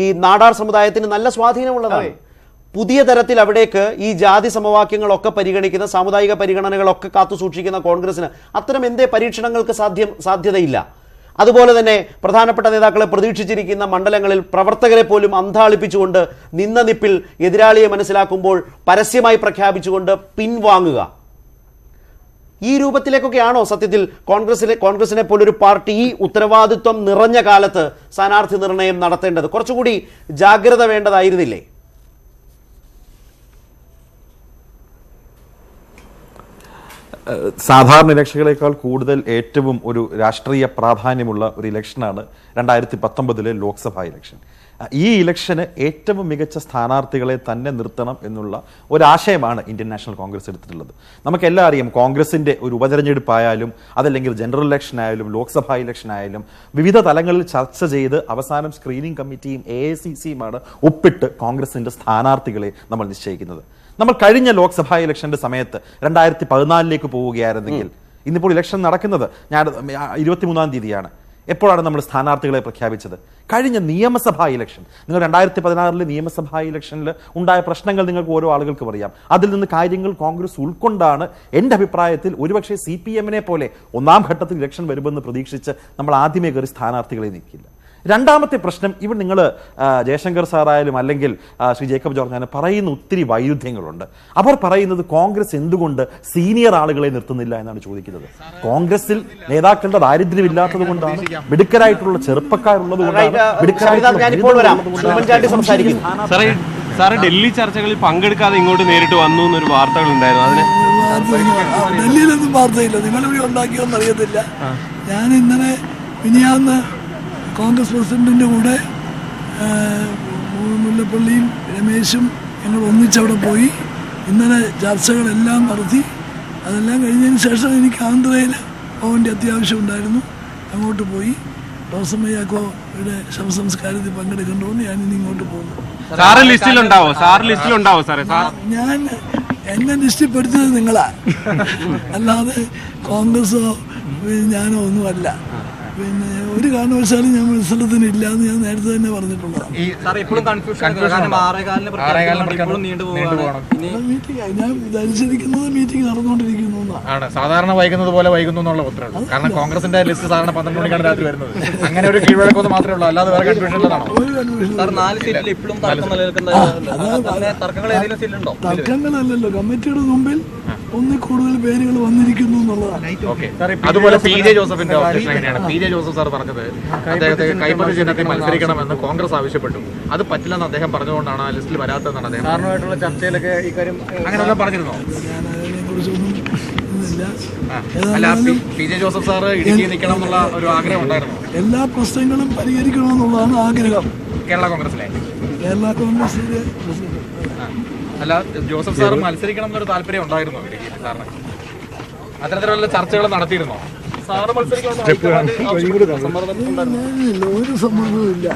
ഈ നാടാർ സമുദായത്തിന് നല്ല സ്വാധീനമുള്ളതാണ്. പുതിയ തരത്തിൽ അവിടേക്ക് ഈ ജാതി സമവാക്യങ്ങളൊക്കെ പരിഗണിക്കുന്ന, സാമുദായിക പരിഗണനകളൊക്കെ കാത്തു സൂക്ഷിക്കുന്ന കോൺഗ്രസിന് അത്തരം എന്തേ പരീക്ഷണങ്ങൾക്ക് സാധ്യതയില്ല? അതുപോലെ തന്നെ പ്രധാനപ്പെട്ട നേതാക്കളെ പ്രതീക്ഷിച്ചിരിക്കുന്ന മണ്ഡലങ്ങളിൽ പ്രവർത്തകരെ പോലും അന്ധാളിപ്പിച്ചുകൊണ്ട് നിന്ന നിപ്പിൽ എതിരാളിയെ മനസ്സിലാക്കുമ്പോൾ പരസ്യമായി പ്രഖ്യാപിച്ചുകൊണ്ട് പിൻവാങ്ങുക, ഈ രൂപത്തിലേക്കൊക്കെയാണോ സത്യത്തിൽ കോൺഗ്രസിനെ പോലൊരു പാർട്ടി ഈ ഉത്തരവാദിത്വം നിറഞ്ഞ കാലത്ത് സ്ഥാനാർത്ഥി നിർണയം നടത്തേണ്ടത്? കുറച്ചുകൂടി ജാഗ്രത വേണ്ടതായിരുന്നില്ലേ? സാധാരണ ഇലക്ഷനുകളേക്കാൾ കൂടുതൽ ഏറ്റവും ഒരു രാഷ്ട്രീയ പ്രാധാന്യമുള്ള ഒരു ഇലക്ഷനാണ് 2019 ലോക്സഭാ ഇലക്ഷൻ. ഈ ഇലക്ഷന് ഏറ്റവും മികച്ച സ്ഥാനാർത്ഥികളെ തന്നെ നിർത്തണം എന്നുള്ള ഒരാശയമാണ് ഇന്ത്യൻ നാഷണൽ കോൺഗ്രസ് എടുത്തിട്ടുള്ളത്. നമുക്കെല്ലാം അറിയാം, കോൺഗ്രസിന്റെ ഒരു ഉപതെരഞ്ഞെടുപ്പായാലും അതല്ലെങ്കിൽ ജനറൽ ഇലക്ഷൻ ആയാലും ലോക്സഭാ ഇലക്ഷൻ ആയാലും വിവിധ തലങ്ങളിൽ ചർച്ച ചെയ്ത് അവസാനം സ്ക്രീനിംഗ് കമ്മിറ്റിയും AICCയുമാണ് ഒപ്പിട്ട് കോൺഗ്രസിന്റെ സ്ഥാനാർത്ഥികളെ നമ്മൾ നിശ്ചയിക്കുന്നത്. നമ്മൾ കഴിഞ്ഞ ലോക്സഭാ ഇലക്ഷന്റെ സമയത്ത് 2014 പോവുകയായിരുന്നെങ്കിൽ, ഇന്നിപ്പോൾ ഇലക്ഷൻ നടക്കുന്നത് 23-ാം തീയതിയാണ്. എപ്പോഴാണ് നമ്മൾ സ്ഥാനാർത്ഥികളെ പ്രഖ്യാപിച്ചത്? കഴിഞ്ഞ നിയമസഭാ ഇലക്ഷൻ. നിങ്ങൾ 2016 നിയമസഭാ ഇലക്ഷനിൽ ഉണ്ടായ പ്രശ്നങ്ങൾ നിങ്ങൾക്ക് ഓരോ ആളുകൾക്കും അറിയാം. അതിൽ നിന്ന് കാര്യങ്ങൾ കോൺഗ്രസ് ഉൾക്കൊണ്ടാണ് എൻ്റെ അഭിപ്രായത്തിൽ ഒരുപക്ഷെ CPM-നെ പോലെ 1-ാം ഘട്ടത്തിൽ ഇലക്ഷൻ വരുമെന്ന് പ്രതീക്ഷിച്ച് നമ്മൾ ആദ്യമേ കയറി സ്ഥാനാർത്ഥികളെ നീക്കില്ല. രണ്ടാമത്തെ പ്രശ്നം, ഇവിടെ നിങ്ങൾ ജയശങ്കർ സാറായാലും അല്ലെങ്കിൽ ശ്രീ ജേക്കബ് ജോർജ് പറയുന്ന ഒത്തിരി വൈരുദ്ധ്യങ്ങളുണ്ട്. അവർ പറയുന്നത് കോൺഗ്രസ് എന്തുകൊണ്ട് സീനിയർ ആളുകളെ നിർത്തുന്നില്ല എന്നാണ് ചോദിക്കുന്നത്. കോൺഗ്രസിൽ നേതാക്കളുടെ ദാരിദ്ര്യമില്ലാത്തത് കൊണ്ടാണ്, മിടുക്കരായിട്ടുള്ള ചെറുപ്പക്കാരുള്ളത് കൊണ്ടാണ്. സാറേ, ഡൽഹി ചർച്ചകളിൽ പങ്കെടുക്കാതെ ഇങ്ങോട്ട് നേരിട്ട് വന്നു എന്നൊരു വാർത്തകൾ ഉണ്ടായിരുന്നു. അതിന് ഡൽഹിയിലൊന്നും വാർത്തയില്ല, നിങ്ങളിവിടെ ഉണ്ടാക്കിയോന്ന് അറിയത്തില്ല. ഞാൻ ഇന്നലെ മിനിയാന്ന് കോൺഗ്രസ് പ്രസിഡന്റിൻ്റെ കൂടെ മുല്ലപ്പള്ളിയും രമേശും ഞങ്ങൾ ഒന്നിച്ചവിടെ പോയി. ഇന്നലെ ചർച്ചകളെല്ലാം നടത്തി. അതെല്ലാം കഴിഞ്ഞതിന് ശേഷം എനിക്ക് ആന്ധ്രയിൽ പോകേണ്ട അത്യാവശ്യം ഉണ്ടായിരുന്നു. അങ്ങോട്ട് പോയി റോസമ്മയാക്കോയുടെ ശവസംസ്കാരത്തിൽ പങ്കെടുക്കേണ്ടതുകൊണ്ട് ഞാൻ ഇനി ഇങ്ങോട്ട് പോകുന്നു. ഞാൻ എന്നെ നിശ്ചയപ്പെടുത്തിയത് നിങ്ങളാ, അല്ലാതെ കോൺഗ്രസോ ഞാനോ ഒന്നുമല്ല. പിന്നെ ഒരു കാരണവശാലും ഞാൻ മത്സരത്തിന് ഇല്ല എന്ന് ഞാൻ നേരത്തെ തന്നെ പറഞ്ഞിട്ടുള്ളതാണ്. ഞാൻ ഇതനുസരിക്കുന്നത് മീറ്റിംഗ് നടന്നുകൊണ്ടിരിക്കുന്നു എന്നാണ്. സാധാരണ വൈകുന്നത് പോലെ വൈകുന്നു എന്നുള്ള ഉത്തരവ്. കാരണം കോൺഗ്രസിന്റെ ലിസ്റ്റ് സാധാരണ 12 മണിക്കാണ് രാത്രി വരുന്നത്. അങ്ങനെ ഒരു കീഴ്വഴക്കൊന്നും മാത്രമേ ഉള്ളൂ, അല്ലാതെ വേറെ കൺഫ്യൂഷൻ തർക്കങ്ങളല്ലല്ലോ. കമ്മിറ്റിയുടെ മുമ്പിൽ ഒന്നിൽ കൂടുതൽ പേരുകൾ വന്നിരിക്കുന്നു എന്നുള്ളതാണ്. അതുപോലെ PJ ജോസഫിന്റെ ഓപ്ഷൻ എങ്ങനെയാണ്? PJ ജോസഫ് സാർ പറഞ്ഞത് അദ്ദേഹത്തെ കൈപ്പത്തി ചിഹ്നത്തിൽ മത്സരിക്കണമെന്ന് കോൺഗ്രസ് ആവശ്യപ്പെട്ടു. അത് പറ്റില്ലെന്ന് അദ്ദേഹം പറഞ്ഞുകൊണ്ടാണ് ആ ലിസ്റ്റിൽ വരാത്തതെന്നാണ് അദ്ദേഹം. സാറിനുമായിട്ടുള്ള ചർച്ചയിലൊക്കെ ഇക്കാര്യം അങ്ങനെയുള്ള പറഞ്ഞിരുന്നോ? അല്ല, PJ ജോസഫ് സാർ ഇടുക്കി നിൽക്കണം എന്നുള്ള ഒരു ആഗ്രഹം ഉണ്ടായിരുന്നു. എല്ലാ പ്രശ്നങ്ങളും പരിഹരിക്കണമെന്നുള്ളതാണ് ആഗ്രഹം കേരള കോൺഗ്രസിലെ. അല്ല, ജോസഫ് സാർ മത്സരിക്കണം എന്നൊരു താല്പര്യം ഉണ്ടായിരുന്നു സാറിന്? അത്തരത്തിലുള്ള ചർച്ചകൾ നടത്തിയിരുന്നോ? ഒരു സമ്മർദ്ദവും ഇല്ല.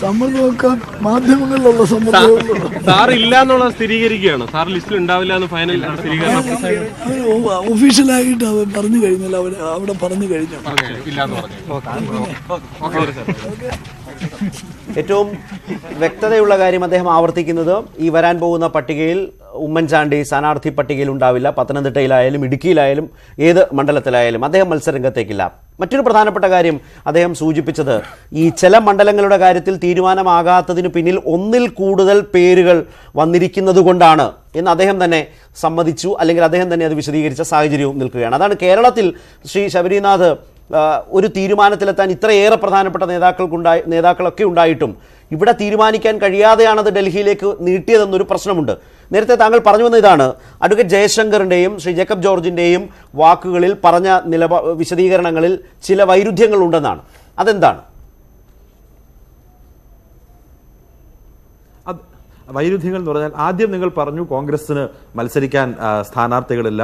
സമ്മർദ്ദമൊക്കെ മാധ്യമങ്ങളിലുള്ള സമ്മർദ്ദം. സാർ ഇല്ല എന്നുള്ള സ്ഥിരീകരിക്കുകയാണ്. സാർ ലിസ്റ്റിൽ ഉണ്ടാവില്ല എന്ന് ഫൈനൽ സ്ഥിരീകരണം ഒഫീഷ്യലായിട്ട് അവർ പറഞ്ഞു കഴിഞ്ഞല്ലോ, അവിടെ പറഞ്ഞു കഴിഞ്ഞു. ഏറ്റവും വ്യക്തതയുള്ള കാര്യം അദ്ദേഹം ആവർത്തിക്കുന്നത്, ഈ വരാൻ പോകുന്ന പട്ടികയിൽ ഉമ്മൻചാണ്ടി സ്ഥാനാർത്ഥി പട്ടികയിൽ ഉണ്ടാവില്ല. പത്തനംതിട്ടയിലായാലും ഇടുക്കിയിലായാലും ഏത് മണ്ഡലത്തിലായാലും അദ്ദേഹം മത്സരരംഗത്തേക്കില്ല. മറ്റൊരു പ്രധാനപ്പെട്ട കാര്യം അദ്ദേഹം സൂചിപ്പിച്ചത്, ഈ ചില മണ്ഡലങ്ങളുടെ കാര്യത്തിൽ തീരുമാനമാകാത്തതിന് പിന്നിൽ ഒന്നിൽ കൂടുതൽ പേരുകൾ വന്നിരിക്കുന്നത് കൊണ്ടാണ് എന്ന് അദ്ദേഹം തന്നെ സമ്മതിച്ചു, അല്ലെങ്കിൽ അദ്ദേഹം തന്നെ അത് വിശദീകരിച്ച സാഹചര്യവും നിൽക്കുകയാണ്. അതാണ് കേരളത്തിൽ ശ്രീ ശബരിനാഥ് ഒരു തീരുമാനത്തിലെത്താൻ ഇത്രയേറെ പ്രധാനപ്പെട്ട നേതാക്കളൊക്കെ ഉണ്ടായിട്ടും ഇവിടെ തീരുമാനിക്കാൻ കഴിയാതെയാണത് ഡൽഹിയിലേക്ക് നീട്ടിയതെന്നൊരു പ്രശ്നമുണ്ട്. നേരത്തെ താങ്കൾ പറഞ്ഞു വന്ന ഇതാണ്, അഡ്വക്കേറ്റ് ജയശങ്കറിൻ്റെയും ശ്രീ ജേക്കബ് ജോർജിൻ്റെയും വാക്കുകളിൽ പറഞ്ഞ വിശദീകരണങ്ങളിൽ ചില വൈരുദ്ധ്യങ്ങളുണ്ടെന്നാണ്. അതെന്താണ്? വൈരുദ്ധ്യങ്ങൾ എന്ന് പറഞ്ഞാൽ, ആദ്യം നിങ്ങൾ പറഞ്ഞു കോൺഗ്രസിന് മത്സരിക്കാൻ സ്ഥാനാർത്ഥികളില്ല,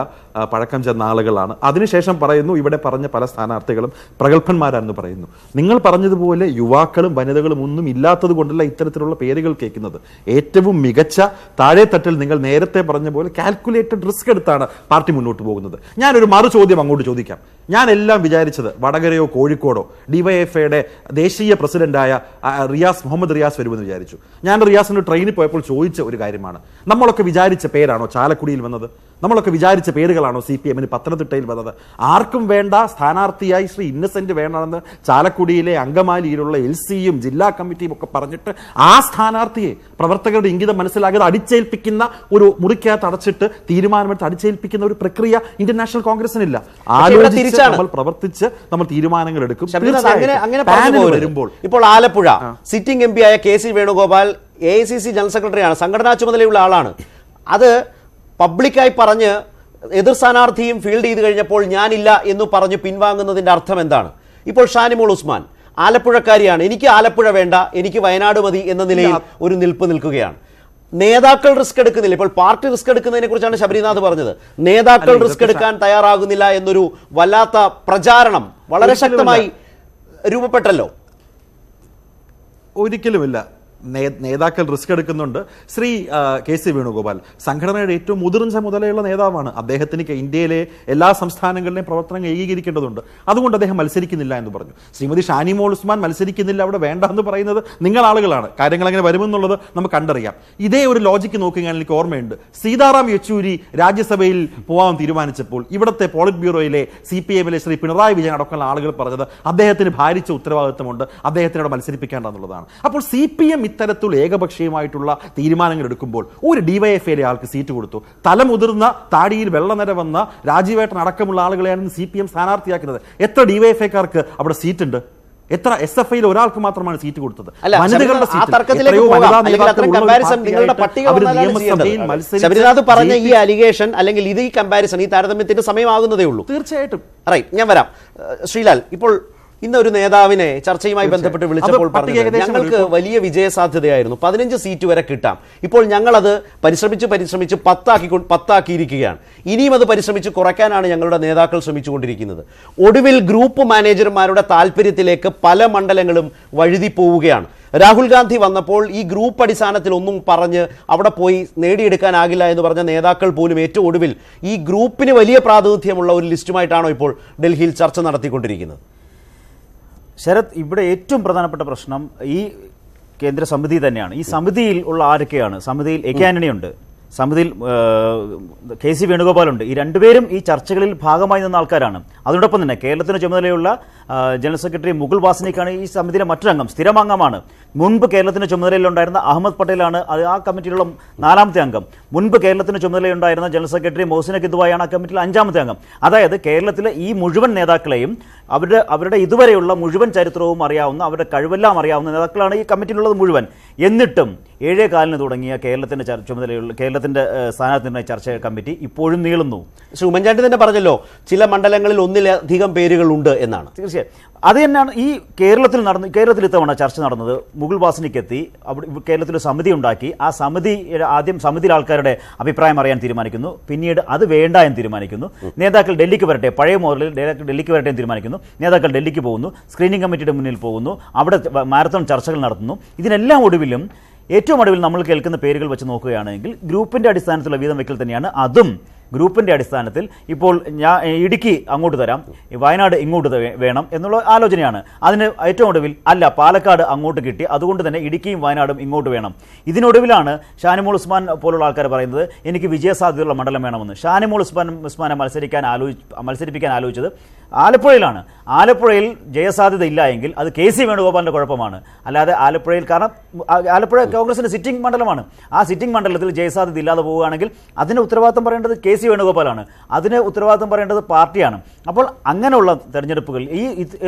പഴക്കം ചെന്ന ആളുകളാണ്. അതിനുശേഷം പറയുന്നു ഇവിടെ പറഞ്ഞ പല സ്ഥാനാർത്ഥികളും പ്രഗത്ഭന്മാരാണെന്ന് പറയുന്നു. നിങ്ങൾ പറഞ്ഞതുപോലെ യുവാക്കളും വനിതകളും ഒന്നും ഇല്ലാത്തത് കൊണ്ടല്ല ഇത്തരത്തിലുള്ള പേരുകൾ കേൾക്കുന്നത്. ഏറ്റവും മികച്ച താഴെത്തട്ടിൽ നിങ്ങൾ നേരത്തെ പറഞ്ഞ പോലെ കാൽക്കുലേറ്റഡ് റിസ്ക് എടുത്താണ് പാർട്ടി മുന്നോട്ട് പോകുന്നത്. ഞാനൊരു മറു ചോദ്യം അങ്ങോട്ട് ചോദിക്കാം. ഞാൻ എല്ലാം വിചാരിച്ചത് വടകരയോ കോഴിക്കോടോ ഡിവൈഎഫ്ഐയുടെ ദേശീയ പ്രസിഡന്റായ മുഹമ്മദ് റിയാസ് വരുമെന്ന് വിചാരിച്ചു. ഞാൻ റിയാസിന് ട്രെയിനിൽ പോയപ്പോൾ ചോദിച്ച ഒരു കാര്യമാണ്, നമ്മളൊക്കെ വിചാരിച്ച പേരാണോ ചാലക്കുടിയിൽ വന്നത്? നമ്മളൊക്കെ വിചാരിച്ച പേരുകളാണോ CPM പത്തനംതിട്ടയിൽ വന്നത്? ആർക്കും വേണ്ട സ്ഥാനാർത്ഥിയായി ശ്രീ ഇന്നസെന്റ് വേണമെന്ന് ചാലക്കുടിയിലെ അങ്കമാലിയിലുള്ള LC-യും ജില്ലാ കമ്മിറ്റിയും ഒക്കെ പറഞ്ഞിട്ട് ആ സ്ഥാനാർത്ഥിയെ പ്രവർത്തകരുടെ ഇംഗിതം മനസ്സിലാകാതെ അടിച്ചേൽപ്പിക്കുന്ന ഒരു മുറിക്കകത്ത് അടച്ചിട്ട് തീരുമാനമെടുത്ത് അടിച്ചേൽപ്പിക്കുന്ന ഒരു പ്രക്രിയ ഇന്ത്യൻ നാഷണൽ കോൺഗ്രസിനില്ല. ആലോചിച്ച് നമ്മൾ പ്രവർത്തിച്ച് നമ്മൾ തീരുമാനങ്ങൾ എടുക്കും. വരുമ്പോൾ ഇപ്പോൾ ആലപ്പുഴ സിറ്റിംഗ് MP ആയ KC വേണുഗോപാൽ AICC ജനറൽ സെക്രട്ടറിയാണ്, സംഘടനാ ചുമതലയുള്ള ആളാണ്. അത് പബ്ലിക്കായി പറഞ്ഞ് എതിർ സ്ഥാനാർത്ഥിയും ഫീൽഡ് ചെയ്ത് കഴിഞ്ഞപ്പോൾ ഞാനില്ല എന്ന് പറഞ്ഞു പിൻവാങ്ങുന്നതിന്റെ അർത്ഥം എന്താണ്? ഇപ്പോൾ ഷാനിമോൾ ഉസ്മാൻ ആലപ്പുഴക്കാരിയാണ്, എനിക്ക് ആലപ്പുഴ വേണ്ട, എനിക്ക് വയനാട് മതി എന്ന നിലയിൽ ഒരു നിൽപ്പ് നിൽക്കുകയാണ്. നേതാക്കൾ റിസ്ക് എടുക്കുന്നില്ല. ഇപ്പോൾ പാർട്ടി റിസ്ക് എടുക്കുന്നതിനെ കുറിച്ചാണ് ശബരിനാഥ് പറഞ്ഞത്. നേതാക്കൾ റിസ്ക് എടുക്കാൻ തയ്യാറാകുന്നില്ല എന്നൊരു വല്ലാത്ത പ്രചാരണം വളരെ ശക്തമായി രൂപപ്പെട്ടല്ലോ. ഒരിക്കലുമില്ല. നേതാക്കൾ റിസ്ക് എടുക്കുന്നുണ്ട്. ശ്രീ KC വേണുഗോപാൽ സംഘടനയുടെ ഏറ്റവും മുതിർന്ന ചുമതലയുള്ള നേതാവാണ്. അദ്ദേഹത്തിന് ഇന്ത്യയിലെ എല്ലാ സംസ്ഥാനങ്ങളിലെയും പ്രവർത്തനങ്ങൾ ഏകീകരിക്കേണ്ടതുണ്ട്. അതുകൊണ്ട് അദ്ദേഹം മത്സരിക്കുന്നില്ല എന്ന് പറഞ്ഞു. ശ്രീമതി ഷാനിമോൾ ഉസ്മാൻ മത്സരിക്കുന്നില്ല, അവിടെ വേണ്ട എന്ന് പറയുന്നത് നിങ്ങൾ ആളുകളാണ്. കാര്യങ്ങൾ എങ്ങനെ വരുമെന്നുള്ളത് നമുക്ക് കണ്ടറിയാം. ഇതേ ഒരു ലോജിക്ക് നോക്കുകയാണെങ്കിൽ എനിക്ക് ഓർമ്മയുണ്ട്, സീതാറാം യെച്ചൂരി രാജ്യസഭയിൽ പോകാൻ തീരുമാനിച്ചപ്പോൾ ഇവിടുത്തെ പോളിറ്റ് ബ്യൂറോയിലെ CPM-ലെ ശ്രീ പിണറായി വിജയൻ അടക്കമുള്ള ആളുകൾ പറഞ്ഞത് അദ്ദേഹത്തിന് ഭാരിച്ച ഉത്തരവാദിത്വമുണ്ട്, അദ്ദേഹത്തിനോട് മത്സരിപ്പിക്കേണ്ടെന്നുള്ളതാണ്. അപ്പോൾ CPM ഇത്തരത്തിൽ ഏകപക്ഷീയമായിട്ടുള്ള തീരുമാനങ്ങൾ എടുക്കുമ്പോൾ ഒരു ഡിവൈഎഫ്ഐയിലെ ആൾക്ക് സീറ്റ് കൊടുത്തു. തലമുതിർന്ന താടിയിൽ വെള്ളനിര വന്ന രാജീവേട്ടൻ അടക്കമുള്ള ആളുകളെയാണ് CPM സ്ഥാനാർത്ഥിയാക്കുന്നത്. എത്ര ഡിവൈഎഫ്ഐക്കാർക്ക് അവിടെ സീറ്റ് ഉണ്ട്? എത്ര SFIയിൽ ഒരാൾക്ക് മാത്രമാണ് സീറ്റ് കൊടുത്തത്? വനിതകളുടെ പറഞ്ഞ ഈ അലിഗേഷൻ അല്ലെങ്കിൽ ഇത് ഈ കമ്പാരിസൺ ഈ താരതമ്യത്തിന്റെ സമയമാകുന്നതേ ഉള്ളൂ. തീർച്ചയായിട്ടും റൈറ്റ്, ഞാൻ വരാം. ശ്രീലാൽ, ഇപ്പോൾ ഇന്നൊരു നേതാവിനെ ചർച്ചയുമായി ബന്ധപ്പെട്ട് വിളിച്ചപ്പോൾ പറഞ്ഞത് ഞങ്ങൾക്ക് വലിയ വിജയ സാധ്യതയായിരുന്നു, 15 സീറ്റ് വരെ കിട്ടാം. ഇപ്പോൾ ഞങ്ങളത് പരിശ്രമിച്ച് 10ആക്കിയിരിക്കുകയാണ്. ഇനിയും അത് പരിശ്രമിച്ച് കുറയ്ക്കാനാണ് ഞങ്ങളുടെ നേതാക്കൾ ശ്രമിച്ചുകൊണ്ടിരിക്കുന്നത്. ഒടുവിൽ ഗ്രൂപ്പ് മാനേജർമാരുടെ താല്പര്യത്തിലേക്ക് പല മണ്ഡലങ്ങളും വഴുതി പോവുകയാണ്. രാഹുൽ ഗാന്ധി വന്നപ്പോൾ ഈ ഗ്രൂപ്പ് അടിസ്ഥാനത്തിൽ ഒന്നും പറഞ്ഞ് അവിടെ പോയി നേടിയെടുക്കാനാകില്ല എന്ന് പറഞ്ഞ നേതാക്കൾ പോലും ഏറ്റവും ഒടുവിൽ ഈ ഗ്രൂപ്പിന് വലിയ പ്രാതിനിധ്യമുള്ള ഒരു ലിസ്റ്റുമായിട്ടാണോ ഇപ്പോൾ ഡൽഹിയിൽ ചർച്ച നടത്തിക്കൊണ്ടിരിക്കുന്നത്? ശരത്, ഇവിടെ ഏറ്റവും പ്രധാനപ്പെട്ട പ്രശ്നം ഈ കേന്ദ്ര സമിതി തന്നെയാണ്. ഈ സമിതിയിൽ ഉള്ള ആരൊക്കെയാണ്? സമിതിയിൽ AK ആന്റണി ഉണ്ട്, സമിതിയിൽ KC വേണുഗോപാലുണ്ട്. ഈ രണ്ടുപേരും ഈ ചർച്ചകളിൽ ഭാഗമായി നിന്ന ആൾക്കാരാണ്. അതോടൊപ്പം തന്നെ കേരളത്തിന് ചുമതലയുള്ള ജനറൽ സെക്രട്ടറി മുകുൾ വാസനിക്കാണ് ഈ സമിതിയിലെ മറ്റൊരംഗം, സ്ഥിരമംഗമാണ്. മുൻപ് കേരളത്തിന് ചുമതലയിലുണ്ടായിരുന്ന അഹമ്മദ് പട്ടേലാണ് ആ കമ്മിറ്റിയിലുള്ള 4ാമത്തെ അംഗം. മുൻപ് കേരളത്തിന് ചുമതലയുണ്ടായിരുന്ന ജനറൽ സെക്രട്ടറി മോഹ്സിന കിദ്വായാണ് ആ കമ്മിറ്റിയിൽ 5ാമത്തെ അംഗം. അതായത് കേരളത്തിലെ ഈ മുഴുവൻ നേതാക്കളെയും അവരുടെ ഇതുവരെയുള്ള മുഴുവൻ ചരിത്രവും അറിയാവുന്ന, അവരുടെ കഴിവെല്ലാം അറിയാവുന്ന നേതാക്കളാണ് ഈ കമ്മിറ്റിയിലുള്ളത് മുഴുവൻ. എന്നിട്ടും 7 തുടങ്ങിയ കേരളത്തിന്റെ ചുമതലയുള്ള കേരളത്തിന്റെ സ്ഥാനാർത്ഥി ചർച്ച കമ്മിറ്റി ഇപ്പോഴും നീളുന്നു. ശ്രീ ഉമ്മൻചാണ്ടി തന്നെ പറഞ്ഞല്ലോ ചില മണ്ഡലങ്ങളിൽ ഒന്നിലധികം പേരുകൾ ഉണ്ട് എന്നാണ്. തീർച്ചയായും അത് തന്നെയാണ് ഈ കേരളത്തിൽ ഇത്തവണ ചർച്ച നടന്നത്. മുകുൾ വാസനിക്കെത്തി അവിടെ കേരളത്തിൽ സമിതി ഉണ്ടാക്കി. ആ സമിതി ആദ്യം സമിതിയിലെ ആൾക്കാരുടെ അഭിപ്രായം അറിയാൻ തീരുമാനിക്കുന്നു, പിന്നീട് അത് വേണ്ട എന്ന് തീരുമാനിക്കുന്നു. നേതാക്കൾ ഡൽഹിക്ക് വരട്ടെ, പഴയ മോഡലിൽ ഡൽഹിക്ക് വരട്ടെ എന്ന് തീരുമാനിക്കുന്നു. നേതാക്കൾ ഡൽഹിക്ക് പോകുന്നു, സ്ക്രീനിംഗ് കമ്മിറ്റിയുടെ മുന്നിൽ പോകുന്നു, അവിടെ മാരത്തോൺ ചർച്ചകൾ നടത്തുന്നു. ഇതിനെല്ലാം ഒടുവിലും ഏറ്റവും ഒടുവിൽ നമ്മൾ കേൾക്കുന്ന പേരുകൾ വെച്ച് നോക്കുകയാണെങ്കിൽ ഗ്രൂപ്പിന്റെ അടിസ്ഥാനത്തിലുള്ള വീതം വയ്ക്കൽ തന്നെയാണ്. അതും ഗ്രൂപ്പിന്റെ അടിസ്ഥാനത്തിൽ ഇപ്പോൾ ഇടുക്കി അങ്ങോട്ട് തരാം, വയനാട് ഇങ്ങോട്ട് വേണം എന്നുള്ള ആലോചനയാണ്. അതിന് ഏറ്റവും ഒടുവിൽ അല്ല, പാലക്കാട് അങ്ങോട്ട് കിട്ടി, അതുകൊണ്ട് തന്നെ ഇടുക്കിയും വയനാടും ഇങ്ങോട്ട് വേണം. ഇതിനൊടുവിലാണ് ഷാനിമോൾ ഉസ്മാൻ പോലുള്ള ആൾക്കാർ പറയുന്നത് എനിക്ക് വിജയസാധ്യതയുള്ള മണ്ഡലം വേണമെന്ന്. ഷാനിമോൾ ഉസ്മാനെ മത്സരിപ്പിക്കാൻ ആലോചിച്ചത് ആലപ്പുഴയിലാണ്. ആലപ്പുഴയിൽ ജയസാധ്യത ഇല്ല എങ്കിൽ അത് KC വേണുഗോപാലിന്റെ കുഴപ്പമാണ്, അല്ലാതെ ആലപ്പുഴയിൽ, കാരണം ആലപ്പുഴ കോൺഗ്രസിന്റെ സിറ്റിംഗ് മണ്ഡലമാണ്. ആ സിറ്റിംഗ് മണ്ഡലത്തിൽ ജയസാധ്യത ഇല്ലാതെ പോവുകയാണെങ്കിൽ അതിന് ഉത്തരവാദിത്തം പറയേണ്ടത് KC വേണുഗോപാലാണ്, അതിന് ഉത്തരവാദിത്തം പറയേണ്ടത് പാർട്ടിയാണ്. അപ്പോൾ അങ്ങനെയുള്ള തെരഞ്ഞെടുപ്പുകൾ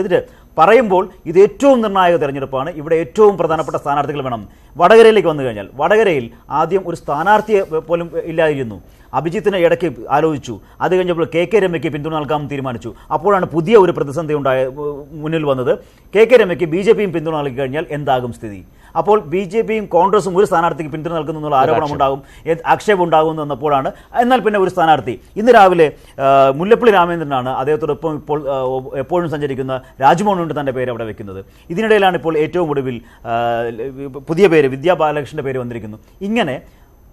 എതിരെ പറയുമ്പോൾ ഇത് ഏറ്റവും നിർണായക തെരഞ്ഞെടുപ്പാണ്. ഇവിടെ ഏറ്റവും പ്രധാനപ്പെട്ട സ്ഥാനാർത്ഥികൾ വേണം. വടകരയിലേക്ക് വന്നു കഴിഞ്ഞാൽ വടകരയിൽ ആദ്യം ഒരു സ്ഥാനാർത്ഥിയെ പോലും ഇല്ലായിരുന്നു. അഭിജിത്തിനെ ഇടയ്ക്ക് ആലോചിച്ചു, അത് കഴിഞ്ഞപ്പോൾ KK രമയ്ക്ക് പിന്തുണ നൽകാമെന്ന് തീരുമാനിച്ചു. അപ്പോഴാണ് പുതിയ ഒരു പ്രതിസന്ധി മുന്നിൽ വന്നത്. KK രമയ്ക്ക് BJPയും പിന്തുണ നൽകി കഴിഞ്ഞാൽ എന്താകും സ്ഥിതി? അപ്പോൾ BJPയും കോൺഗ്രസും ഒരു സ്ഥാനാർത്ഥിക്ക് പിന്തുണ നൽകുന്നു എന്നുള്ള ആരോപണം ഉണ്ടാകും, ആക്ഷേപം ഉണ്ടാകുമെന്ന് വന്നപ്പോഴാണ് എന്നാൽ പിന്നെ ഒരു സ്ഥാനാർത്ഥി ഇന്ന് രാവിലെ മുല്ലപ്പള്ളി രാമചന്ദ്രനാണ് അദ്ദേഹത്തോടൊപ്പം ഇപ്പോൾ എപ്പോഴും സഞ്ചരിക്കുന്ന രാജ്മോഹൻ ഉണ്ട് തൻ്റെ പേര് അവിടെ വെക്കുന്നത്. ഇതിനിടയിലാണ് ഇപ്പോൾ ഏറ്റവും ഒടുവിൽ പുതിയ പേര് വിദ്യാ ബാലകൃഷ്ണന്റെ പേര് വന്നിരിക്കുന്നു. ഇങ്ങനെ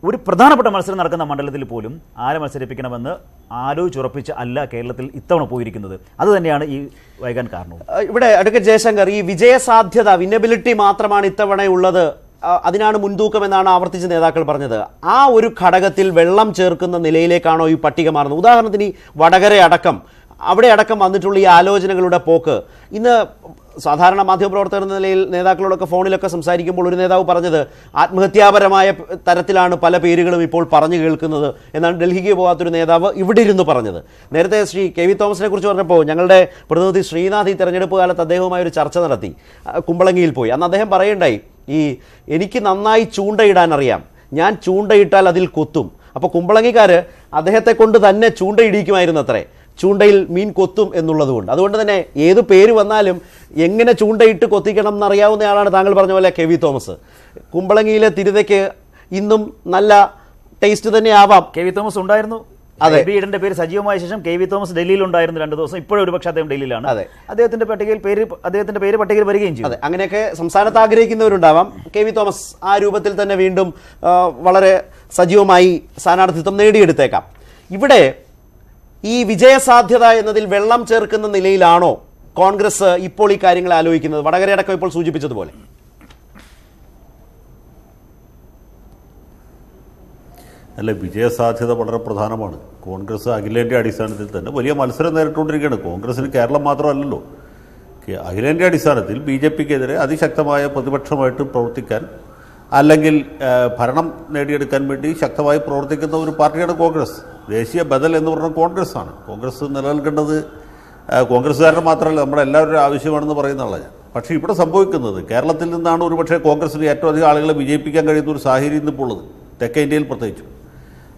ഒരു പ്രധാനപ്പെട്ട മത്സരം നടക്കുന്ന മണ്ഡലത്തിൽ പോലും ആരെ മത്സരിപ്പിക്കണമെന്ന് ആലോചിച്ചുറപ്പിച്ച് അല്ല കേരളത്തിൽ ഇത്തവണ പോയിരിക്കുന്നത്. അത് തന്നെയാണ് ഈ വൈകാൻ കാരണവും. ഇവിടെ അഡ്വക്കേറ്റ് ജയശങ്കർ, ഈ വിജയസാധ്യത വിന്നബിലിറ്റി മാത്രമാണ് ഇത്തവണ ഉള്ളത്, അതിനാണ് മുൻതൂക്കം എന്നാണ് ആവർത്തിച്ച് നേതാക്കൾ പറഞ്ഞത്. ആ ഒരു ഘടകത്തിൽ വെള്ളം ചേർക്കുന്ന നിലയിലേക്കാണോ ഈ പട്ടിക മാറുന്നത്? ഉദാഹരണത്തിന് ഈ വടകര അടക്കം അവിടെ അടക്കം വന്നിട്ടുള്ള ഈ ആലോചനകളുടെ പോക്ക് ഇന്ന് സാധാരണ മാധ്യമപ്രവർത്തകർ എന്ന നിലയിൽ നേതാക്കളോടൊക്കെ ഫോണിലൊക്കെ സംസാരിക്കുമ്പോൾ ഒരു നേതാവ് പറഞ്ഞത് ആത്മഹത്യാപരമായ തരത്തിലാണ് പല പേരുകളും ഇപ്പോൾ പറഞ്ഞു കേൾക്കുന്നത് എന്നാണ് ഡൽഹിക്ക് പോകാത്തൊരു നേതാവ് ഇവിടെ ഇരുന്ന് പറഞ്ഞത്. നേരത്തെ ശ്രീ KV തോമസിനെ കുറിച്ച് പറഞ്ഞപ്പോൾ ഞങ്ങളുടെ പ്രതിനിധി ശ്രീനാഥ് ഈ തെരഞ്ഞെടുപ്പ് കാലത്ത് അദ്ദേഹവുമായി ഒരു ചർച്ച നടത്തി, കുമ്പളങ്ങിയിൽ പോയി. അന്ന് അദ്ദേഹം പറയണ്ടായി, എനിക്ക് നന്നായി ചൂണ്ടയിടാൻ അറിയാം, ഞാൻ ചൂണ്ടയിട്ടാൽ അതിൽ കൊത്തും. അപ്പോൾ കുമ്പളങ്ങിക്കാർ അദ്ദേഹത്തെ കൊണ്ട് തന്നെ ചൂണ്ടയിടിക്കുമായിരുന്നു അത്രേ, ചൂണ്ടയിൽ മീൻ കൊത്തും എന്നുള്ളതുകൊണ്ട്. അതുകൊണ്ട് തന്നെ ഏത് പേര് വന്നാലും എങ്ങനെ ചൂണ്ടയിട്ട് കൊത്തിക്കണം എന്നറിയാവുന്നയാളാണ് താങ്കൾ പറഞ്ഞ പോലെ KV തോമസ്. കുമ്പളങ്ങിയിലെ തിരുതയ്ക്ക് ഇന്നും നല്ല ടേസ്റ്റ് തന്നെ ആവാം. KV തോമസ് ഉണ്ടായിരുന്നു. അതെ, ബിയുടെ പേര് സജീവമായ ശേഷം KV തോമസ് ഡൽഹിയിൽ ഉണ്ടായിരുന്നു 2 ദിവസം. ഇപ്പോഴും ഒരുപക്ഷെ അദ്ദേഹം ഡൽഹിയിലാണ്. അതെ, അദ്ദേഹത്തിന്റെ പേര് പട്ടികയിൽ വരികയും ചെയ്യും. അതെ, അങ്ങനെയൊക്കെ സംസ്ഥാനത്ത് ആഗ്രഹിക്കുന്നവരുണ്ടാവാം. KV തോമസ് ആ രൂപത്തിൽ തന്നെ വീണ്ടും വളരെ സജീവമായി സ്ഥാനാർത്ഥിത്വം നേടിയെടുത്തേക്കാം. ഇവിടെ ഈ വിജയസാധ്യത എന്നതിൽ വെള്ളം ചേർക്കുന്ന നിലയിലാണോ കോൺഗ്രസ് ഇപ്പോൾ ഈ കാര്യങ്ങൾ ആലോചിക്കുന്നത്? വടകരയടക്കം ഇപ്പോൾ സൂചിപ്പിച്ചതുപോലെ. അല്ല, വിജയസാധ്യത വളരെ പ്രധാനമാണ്. കോൺഗ്രസ് അഖിലേന്ത്യാ അടിസ്ഥാനത്തിൽ തന്നെ വലിയ മത്സരം നേരിട്ടുകൊണ്ടിരിക്കുകയാണ്. കോൺഗ്രസിന് കേരളം മാത്രമല്ലല്ലോ, അഖിലേന്ത്യാ അടിസ്ഥാനത്തിൽ BJPക്കെതിരെ അതിശക്തമായ പ്രതിപക്ഷമായിട്ട് പ്രവർത്തിക്കാൻ അല്ലെങ്കിൽ ഭരണം നേടിയെടുക്കാൻ വേണ്ടി ശക്തമായി പ്രവർത്തിക്കുന്ന ഒരു പാർട്ടിയാണ് കോൺഗ്രസ്. ദേശീയ ബദൽ എന്ന് പറഞ്ഞാൽ കോൺഗ്രസ്സാണ്. കോൺഗ്രസ് നിലനിൽക്കേണ്ടത് കോൺഗ്രസ്സുകാരുടെ മാത്രമല്ല നമ്മുടെ എല്ലാവരുടെ ആവശ്യമാണെന്ന് പറയുന്ന ആളാണ് ഞാൻ. പക്ഷേ ഇവിടെ സംഭവിക്കുന്നത്, കേരളത്തിൽ നിന്നാണ് ഒരുപക്ഷെ കോൺഗ്രസിന് ഏറ്റവും അധികം ആളുകളെ വിജയിപ്പിക്കാൻ കഴിയുന്ന ഒരു സാഹചര്യം ഇന്നിപ്പോൾ ഉള്ളത്, തെക്കേ ഇന്ത്യയിൽ പ്രത്യേകിച്ചും.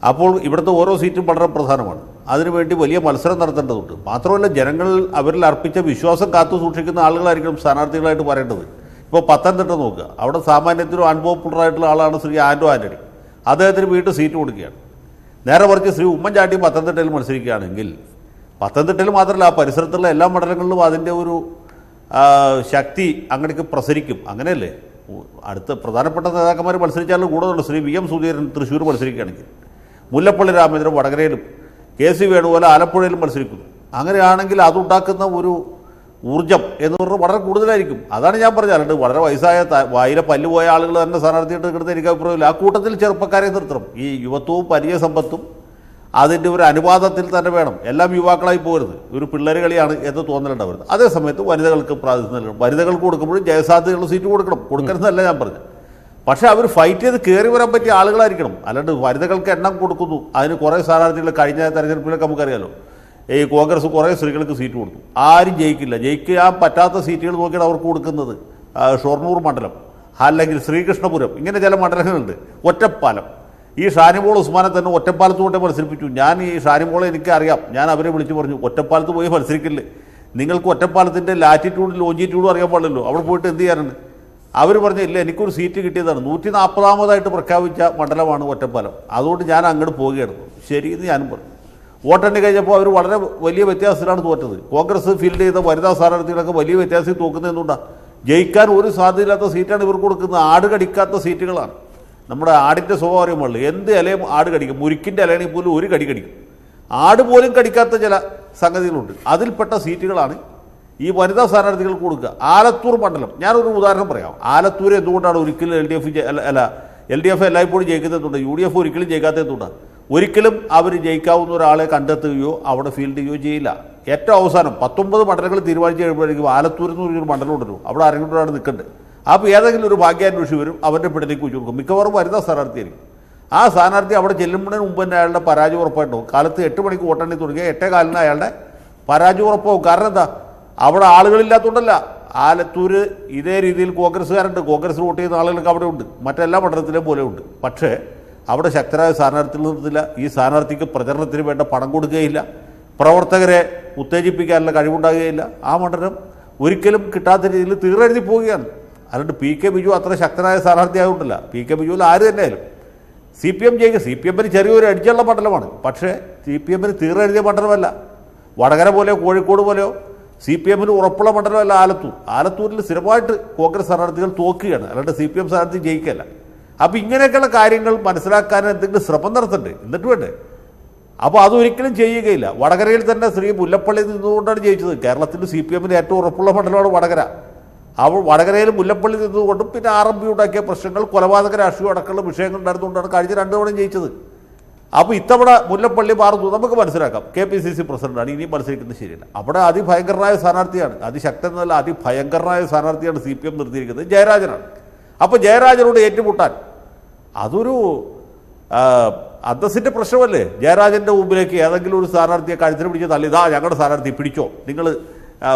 അപ്പോൾ ഇവിടുത്തെ ഓരോ സീറ്റും വളരെ പ്രധാനമാണ്. അതിനുവേണ്ടി വലിയ മത്സരം നടത്തേണ്ടതുണ്ട്. മാത്രമല്ല, ജനങ്ങൾ അവരിൽ അർപ്പിച്ച വിശ്വാസം കാത്തു സൂക്ഷിക്കുന്ന ആളുകളായിരിക്കണം സ്ഥാനാർത്ഥികളായിട്ട് പറയേണ്ടത്. ഇപ്പോൾ പത്തനംതിട്ട നോക്കുക, അവിടെ സാമാന്യത്തിലും അൺപോപ്പുലറായിട്ടുള്ള ആളാണ് ശ്രീ ആന്റോ ആന്റണി. അദ്ദേഹത്തിന് വീണ്ടും സീറ്റ് കൊടുക്കുകയാണ്. നേരെ മറിച്ച് ശ്രീ ഉമ്മൻചാണ്ടി പത്തനംതിട്ടയിൽ മത്സരിക്കുകയാണെങ്കിൽ പത്തനംതിട്ടയിൽ മാത്രമല്ല ആ പരിസരത്തുള്ള എല്ലാ മണ്ഡലങ്ങളിലും അതിൻ്റെ ഒരു ശക്തി അങ്ങോട്ടേക്ക് പ്രസരിക്കും. അങ്ങനെയല്ലേ? അടുത്ത പ്രധാനപ്പെട്ട നേതാക്കന്മാർ മത്സരിച്ചാലും കൂടുതലുണ്ട്. ശ്രീ VM സുധീരൻ തൃശ്ശൂർ മത്സരിക്കുകയാണെങ്കിൽ, മുല്ലപ്പള്ളി രാമചന്ദ്രൻ വടകരയിലും, KC വേണുപോലെ ആലപ്പുഴയിലും മത്സരിക്കുന്നു. അങ്ങനെയാണെങ്കിൽ അതുണ്ടാക്കുന്ന ഒരു ഊർജ്ജം എന്ന് പറഞ്ഞാൽ വളരെ കൂടുതലായിരിക്കും. അതാണ് ഞാൻ പറഞ്ഞത്. അല്ലാണ്ട് വളരെ വയസ്സായ വായിലെ പല്ലുപോയ ആളുകൾ തന്നെ സ്ഥാനാർത്ഥിയായിട്ട് കിടന്ന എനിക്ക് അഭിപ്രായമില്ല. ആ കൂട്ടത്തിൽ ചെറുപ്പക്കാരെ നിർത്തണം. ഈ യുവത്വവും പരിചയസമ്പത്തും അതിൻ്റെ ഒരു അനുപാതത്തിൽ തന്നെ വേണം. എല്ലാം യുവാക്കളായി പോകരുത്, ഒരു പിള്ളേർ കളിയാണ് എന്ന് തോന്നലുണ്ടാവരുത്. അതേസമയത്ത് വനിതകൾക്ക് പ്രാതിനിധ്യം നൽകണം. വനിതകൾക്ക് കൊടുക്കുമ്പോഴും ജയസാധ്യതയുള്ള സീറ്റ് കൊടുക്കരുതെന്നല്ല ഞാൻ പറഞ്ഞത്. പക്ഷേ അവർ ഫൈറ്റ് ചെയ്ത് കയറി വരാൻ പറ്റിയ ആളുകളായിരിക്കണം. അല്ലാണ്ട് വനിതകൾക്ക് എണ്ണം കൊടുക്കുന്നു, അതിന് കുറേ സ്ഥാനാർത്ഥികൾ കഴിഞ്ഞ തെരഞ്ഞെടുപ്പിലൊക്കെ നമുക്കറിയാലോ, ഈ കോൺഗ്രസ് കുറേ സ്ത്രീകൾക്ക് സീറ്റ് കൊടുത്തു. ആരും ജയിക്കില്ല. ജയിക്കാൻ പറ്റാത്ത സീറ്റുകൾ നോക്കിയാണ് അവർക്ക് കൊടുക്കുന്നത്. ഷൊർണൂർ മണ്ഡലം അല്ലെങ്കിൽ ശ്രീകൃഷ്ണപുരം, ഇങ്ങനെ ചില മണ്ഡലങ്ങളുണ്ട്. ഒറ്റപ്പാലം, ഈ ഷാനിമോൾ ഉസ്മാനെ തന്നെ ഒറ്റപ്പാലത്ത് കൊണ്ട് മത്സരിപ്പിച്ചു. ഞാൻ ഈ ഷാനിമോളെ എനിക്കറിയാം, ഞാൻ അവരെ വിളിച്ചു പറഞ്ഞു, ഒറ്റപ്പാലത്ത് പോയി മത്സരിക്കില്ലേ, നിങ്ങൾക്ക് ഒറ്റപ്പാലത്തിൻ്റെ ലാറ്റിറ്റ്യൂഡും ലോഞ്ചിറ്റ്യൂഡും അറിയാൻ പാടില്ലല്ലോ, അവിടെ പോയിട്ട് എന്ത് ചെയ്യാനുണ്ട്? അവർ പറഞ്ഞില്ല, എനിക്കൊരു സീറ്റ് കിട്ടിയതാണ്. 140ാമതായിട്ട് പ്രഖ്യാപിച്ച മണ്ഡലമാണ് ഒറ്റപ്പാലം, അതുകൊണ്ട് ഞാൻ അങ്ങോട്ട് പോവുകയായിരുന്നു. ശരി എന്ന് ഞാനും പറഞ്ഞു. വോട്ടെണ്ണി കഴിഞ്ഞപ്പോൾ അവർ വളരെ വലിയ വ്യത്യാസത്തിലാണ് തോറ്റത്. കോൺഗ്രസ് ഫീൽഡ് ചെയ്ത വനിതാ സ്ഥാനാർത്ഥികളൊക്കെ വലിയ വ്യത്യാസത്തിൽ തോക്കുന്നത് എന്തുകൊണ്ടാണ്? ജയിക്കാൻ ഒരു സാധ്യതയില്ലാത്ത സീറ്റാണ് ഇവർ കൊടുക്കുന്നത്. ആട് കടിക്കാത്ത സീറ്റുകളാണ്. നമ്മുടെ ആടിൻ്റെ സ്വഭാവം അറിയുമ്പോൾ എന്ത് ഇലയും ആട് കടിക്കും. മുരിക്കിൻ്റെ ഇലയാണെങ്കിൽ പോലും ഒരു കടി കടിക്കും. ആട് പോലും കടിക്കാത്ത ചില സംഗതികളുണ്ട്. അതിൽപ്പെട്ട സീറ്റുകളാണ് ഈ വനിതാ സ്ഥാനാർത്ഥികൾക്ക് കൊടുക്കുക. ആലത്തൂർ മണ്ഡലം, ഞാനൊരു ഉദാഹരണം പറയാം. ആലത്തൂർ എന്തുകൊണ്ടാണ് ഒരിക്കലും LDF എല്ലായ്പ്പോഴും ജയിക്കുന്നതുകൊണ്ട്, UDF ഒരിക്കലും ജയിക്കാത്തതുകൊണ്ടാണ്. ഒരിക്കലും അവർ ജയിക്കാവുന്ന ഒരാളെ കണ്ടെത്തുകയോ അവിടെ ഫീൽഡ് ചെയ്യുകയോ ചെയ്യില്ല. ഏറ്റവും അവസാനം 19 മണ്ഡലങ്ങൾ തീരുമാനിച്ച് കഴിയുമ്പോഴേക്കും ആലത്തൂർ എന്ന് പറഞ്ഞൊരു മണ്ഡലം ഉണ്ടല്ലോ, അവിടെ ആരെങ്കിലും നിൽക്കേണ്ടത്. അപ്പോൾ ഏതെങ്കിലും ഒരു ഭാഗ്യാന്വേഷി വരും, അവരുടെ പിടിലേക്ക് വെച്ച് കൊടുക്കും. മിക്കവാറും വനിതാ സ്ഥാനാർത്ഥിയായിരിക്കും. ആ സ്ഥാനാർത്ഥി അവിടെ ചെല്ലുമ്പോഴേ മുമ്പ് തന്നെ അയാളുടെ പരാജയം ഉറപ്പായിട്ടുണ്ടാവും. കാലത്ത് 8 മണിക്ക് വോട്ടെണ്ണി തുടങ്ങിയ 8:15 അയാളുടെ പരാജയം ഉറപ്പാവും. കാരണം എന്താ? അവിടെ ആളുകളില്ലാത്തതുകൊണ്ടല്ല. ആലത്തൂർ ഇതേ രീതിയിൽ കോൺഗ്രസ്സുകാരുണ്ട്, കോൺഗ്രസ് വോട്ട് ചെയ്യുന്ന ആളുകളൊക്കെ അവിടെ ഉണ്ട്, മറ്റെല്ലാ മണ്ഡലത്തിലെയും പോലെ ഉണ്ട്. പക്ഷേ അവിടെ ശക്തരായ സ്ഥാനാർത്ഥികൾ നിർത്തില്ല. ഈ സ്ഥാനാർത്ഥിക്ക് പ്രചരണത്തിന് വേണ്ട പണം കൊടുക്കുകയില്ല, പ്രവർത്തകരെ ഉത്തേജിപ്പിക്കാനുള്ള കഴിവുണ്ടാകുകയില്ല. ആ മണ്ഡലം ഒരിക്കലും കിട്ടാത്ത രീതിയിൽ തീരെഴുതി പോവുകയാണ്. അതുകൊണ്ട് PK ബിജു അത്ര ശക്തനായ സ്ഥാനാർത്ഥിയാകൊണ്ടല്ല. PK ബിജുവിൽ ആര് തന്നെയായാലും CPM ജയിക്കും. CPMന് ചെറിയൊരു അടിച്ചുള്ള മണ്ഡലമാണ്, പക്ഷേ CPMന് തീരെഴുതിയ മണ്ഡലമല്ല. വടകര പോലെയോ കോഴിക്കോട് പോലെയോ CPMന് ഉറപ്പുള്ള മണ്ഡലമല്ല ആലത്തൂർ. ആലത്തൂരിൽ സ്ഥിരമായിട്ട് കോൺഗ്രസ് സ്ഥാനാർത്ഥികൾ തോക്കുകയാണ്, അല്ലാണ്ട് CPM സ്ഥാനാർത്ഥി ജയിക്കല്ല. അപ്പോൾ ഇങ്ങനെയൊക്കെയുള്ള കാര്യങ്ങൾ മനസ്സിലാക്കാൻ എന്തെങ്കിലും ശ്രമം നടത്തണ്ടേ, എന്നിട്ട് വേണ്ടേ? അപ്പോൾ അതൊരിക്കലും ചെയ്യുകയില്ല. വടകരയിൽ തന്നെ ശ്രീ മുല്ലപ്പള്ളി നിന്നുകൊണ്ടാണ് ജയിച്ചത്. കേരളത്തിൽ CPMന് ഏറ്റവും ഉറപ്പുള്ള മണ്ഡലമാണ് വടകര. അപ്പോൾ വടകരയിൽ മുല്ലപ്പള്ളി നിന്നുകൊണ്ടും പിന്നെ RMP ഉണ്ടാക്കിയ പ്രശ്നങ്ങൾ, കൊലപാതക രാഷ്ട്രീയം അടക്കമുള്ള വിഷയങ്ങൾ ഉണ്ടായിരുന്നുകൊണ്ടാണ് കഴിഞ്ഞ 2 തവണയും ജയിച്ചത്. അപ്പോൾ ഇത്തവണ മുല്ലപ്പള്ളി മാറുന്നു, നമുക്ക് മനസ്സിലാക്കാം. KPCC പ്രസിഡന്റാണ്, ഇനിയും മത്സരിക്കുന്നത് ശരിയല്ല. അവിടെ അതിഭയങ്കരനായ സ്ഥാനാർത്ഥിയാണ്, അതിശക്തനല്ല അതിഭയങ്കരനായ സ്ഥാനാർത്ഥിയാണ് CPM നിർത്തിയിരിക്കുന്നത്, ജയരാജനാണ്. അപ്പോൾ ജയരാജനോട് ഏറ്റുമുട്ടാൻ അതൊരു അന്തസ്സിൻ്റെ പ്രശ്നമല്ലേ? ജയരാജൻ്റെ മുമ്പിലേക്ക് ഏതെങ്കിലും ഒരു സ്ഥാനാർത്ഥിയെ കഴുത്തിന് പിടിച്ച് തള്ളി, ഇതാ ഞങ്ങളുടെ സ്ഥാനാർത്ഥി, പിടിച്ചോ, നിങ്ങൾ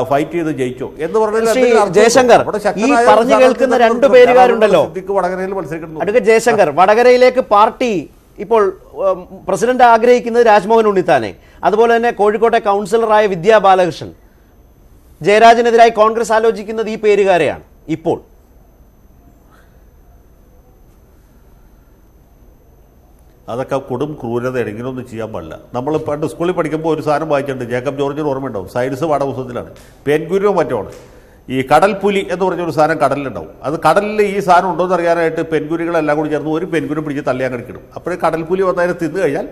ഫൈറ്റ് ചെയ്ത് ജയിച്ചോ എന്ന് പറഞ്ഞാൽ ജയശങ്കർ, ഈ പറഞ്ഞു കേൾക്കുന്ന 2 പേരുകാരുണ്ടല്ലോ, വടകരയിൽ മത്സരിക്കുന്നു. അടുത്ത ജയശങ്കർ, വടകരയിലേക്ക് പാർട്ടി ഇപ്പോൾ പ്രസിഡന്റ് ആഗ്രഹിക്കുന്നത് രാജ്മോഹൻ ഉണ്ണിത്താനെ, അതുപോലെ തന്നെ കോഴിക്കോട്ടെ കൗൺസിലറായ വിദ്യാ ബാലകൃഷ്ണൻ, ജയരാജനെതിരായി കോൺഗ്രസ് ആലോചിക്കുന്നത് ഈ പേരുകാരെയാണ് ഇപ്പോൾ. അതൊക്കെ കൊടും ക്രൂരതയാണ്, ഇങ്ങനെയൊന്നും ചെയ്യാൻ പാടില്ല. നമ്മൾ പണ്ട് സ്കൂളിൽ പഠിക്കുമ്പോൾ ഒരു സാധനം വായിച്ചിട്ടുണ്ട്, ജേക്കബ് ജോർജിന് ഓർമ്മയുണ്ടാവും, സയൻസ് പാഠപുസ്തകത്തിലാണ്. പെൻഗുരുവോ മറ്റോണ് ഈ കടൽപ്പുലി എന്ന് പറഞ്ഞൊരു സാധനം കടലിലുണ്ടാവും. അത് കടലിൽ ഈ സാധനം ഉണ്ടോ എന്ന് അറിയാനായിട്ട് പെൻഗുരുകളെല്ലാം കൂടി ചേർന്ന് ഒരു പെൻഗുരു പിടിച്ച് തള്ളിയാൻ കിടക്കിടും. അപ്പോഴേ കടൽപ്പുലി വന്നതിനെ തിന്നു കഴിഞ്ഞാൽ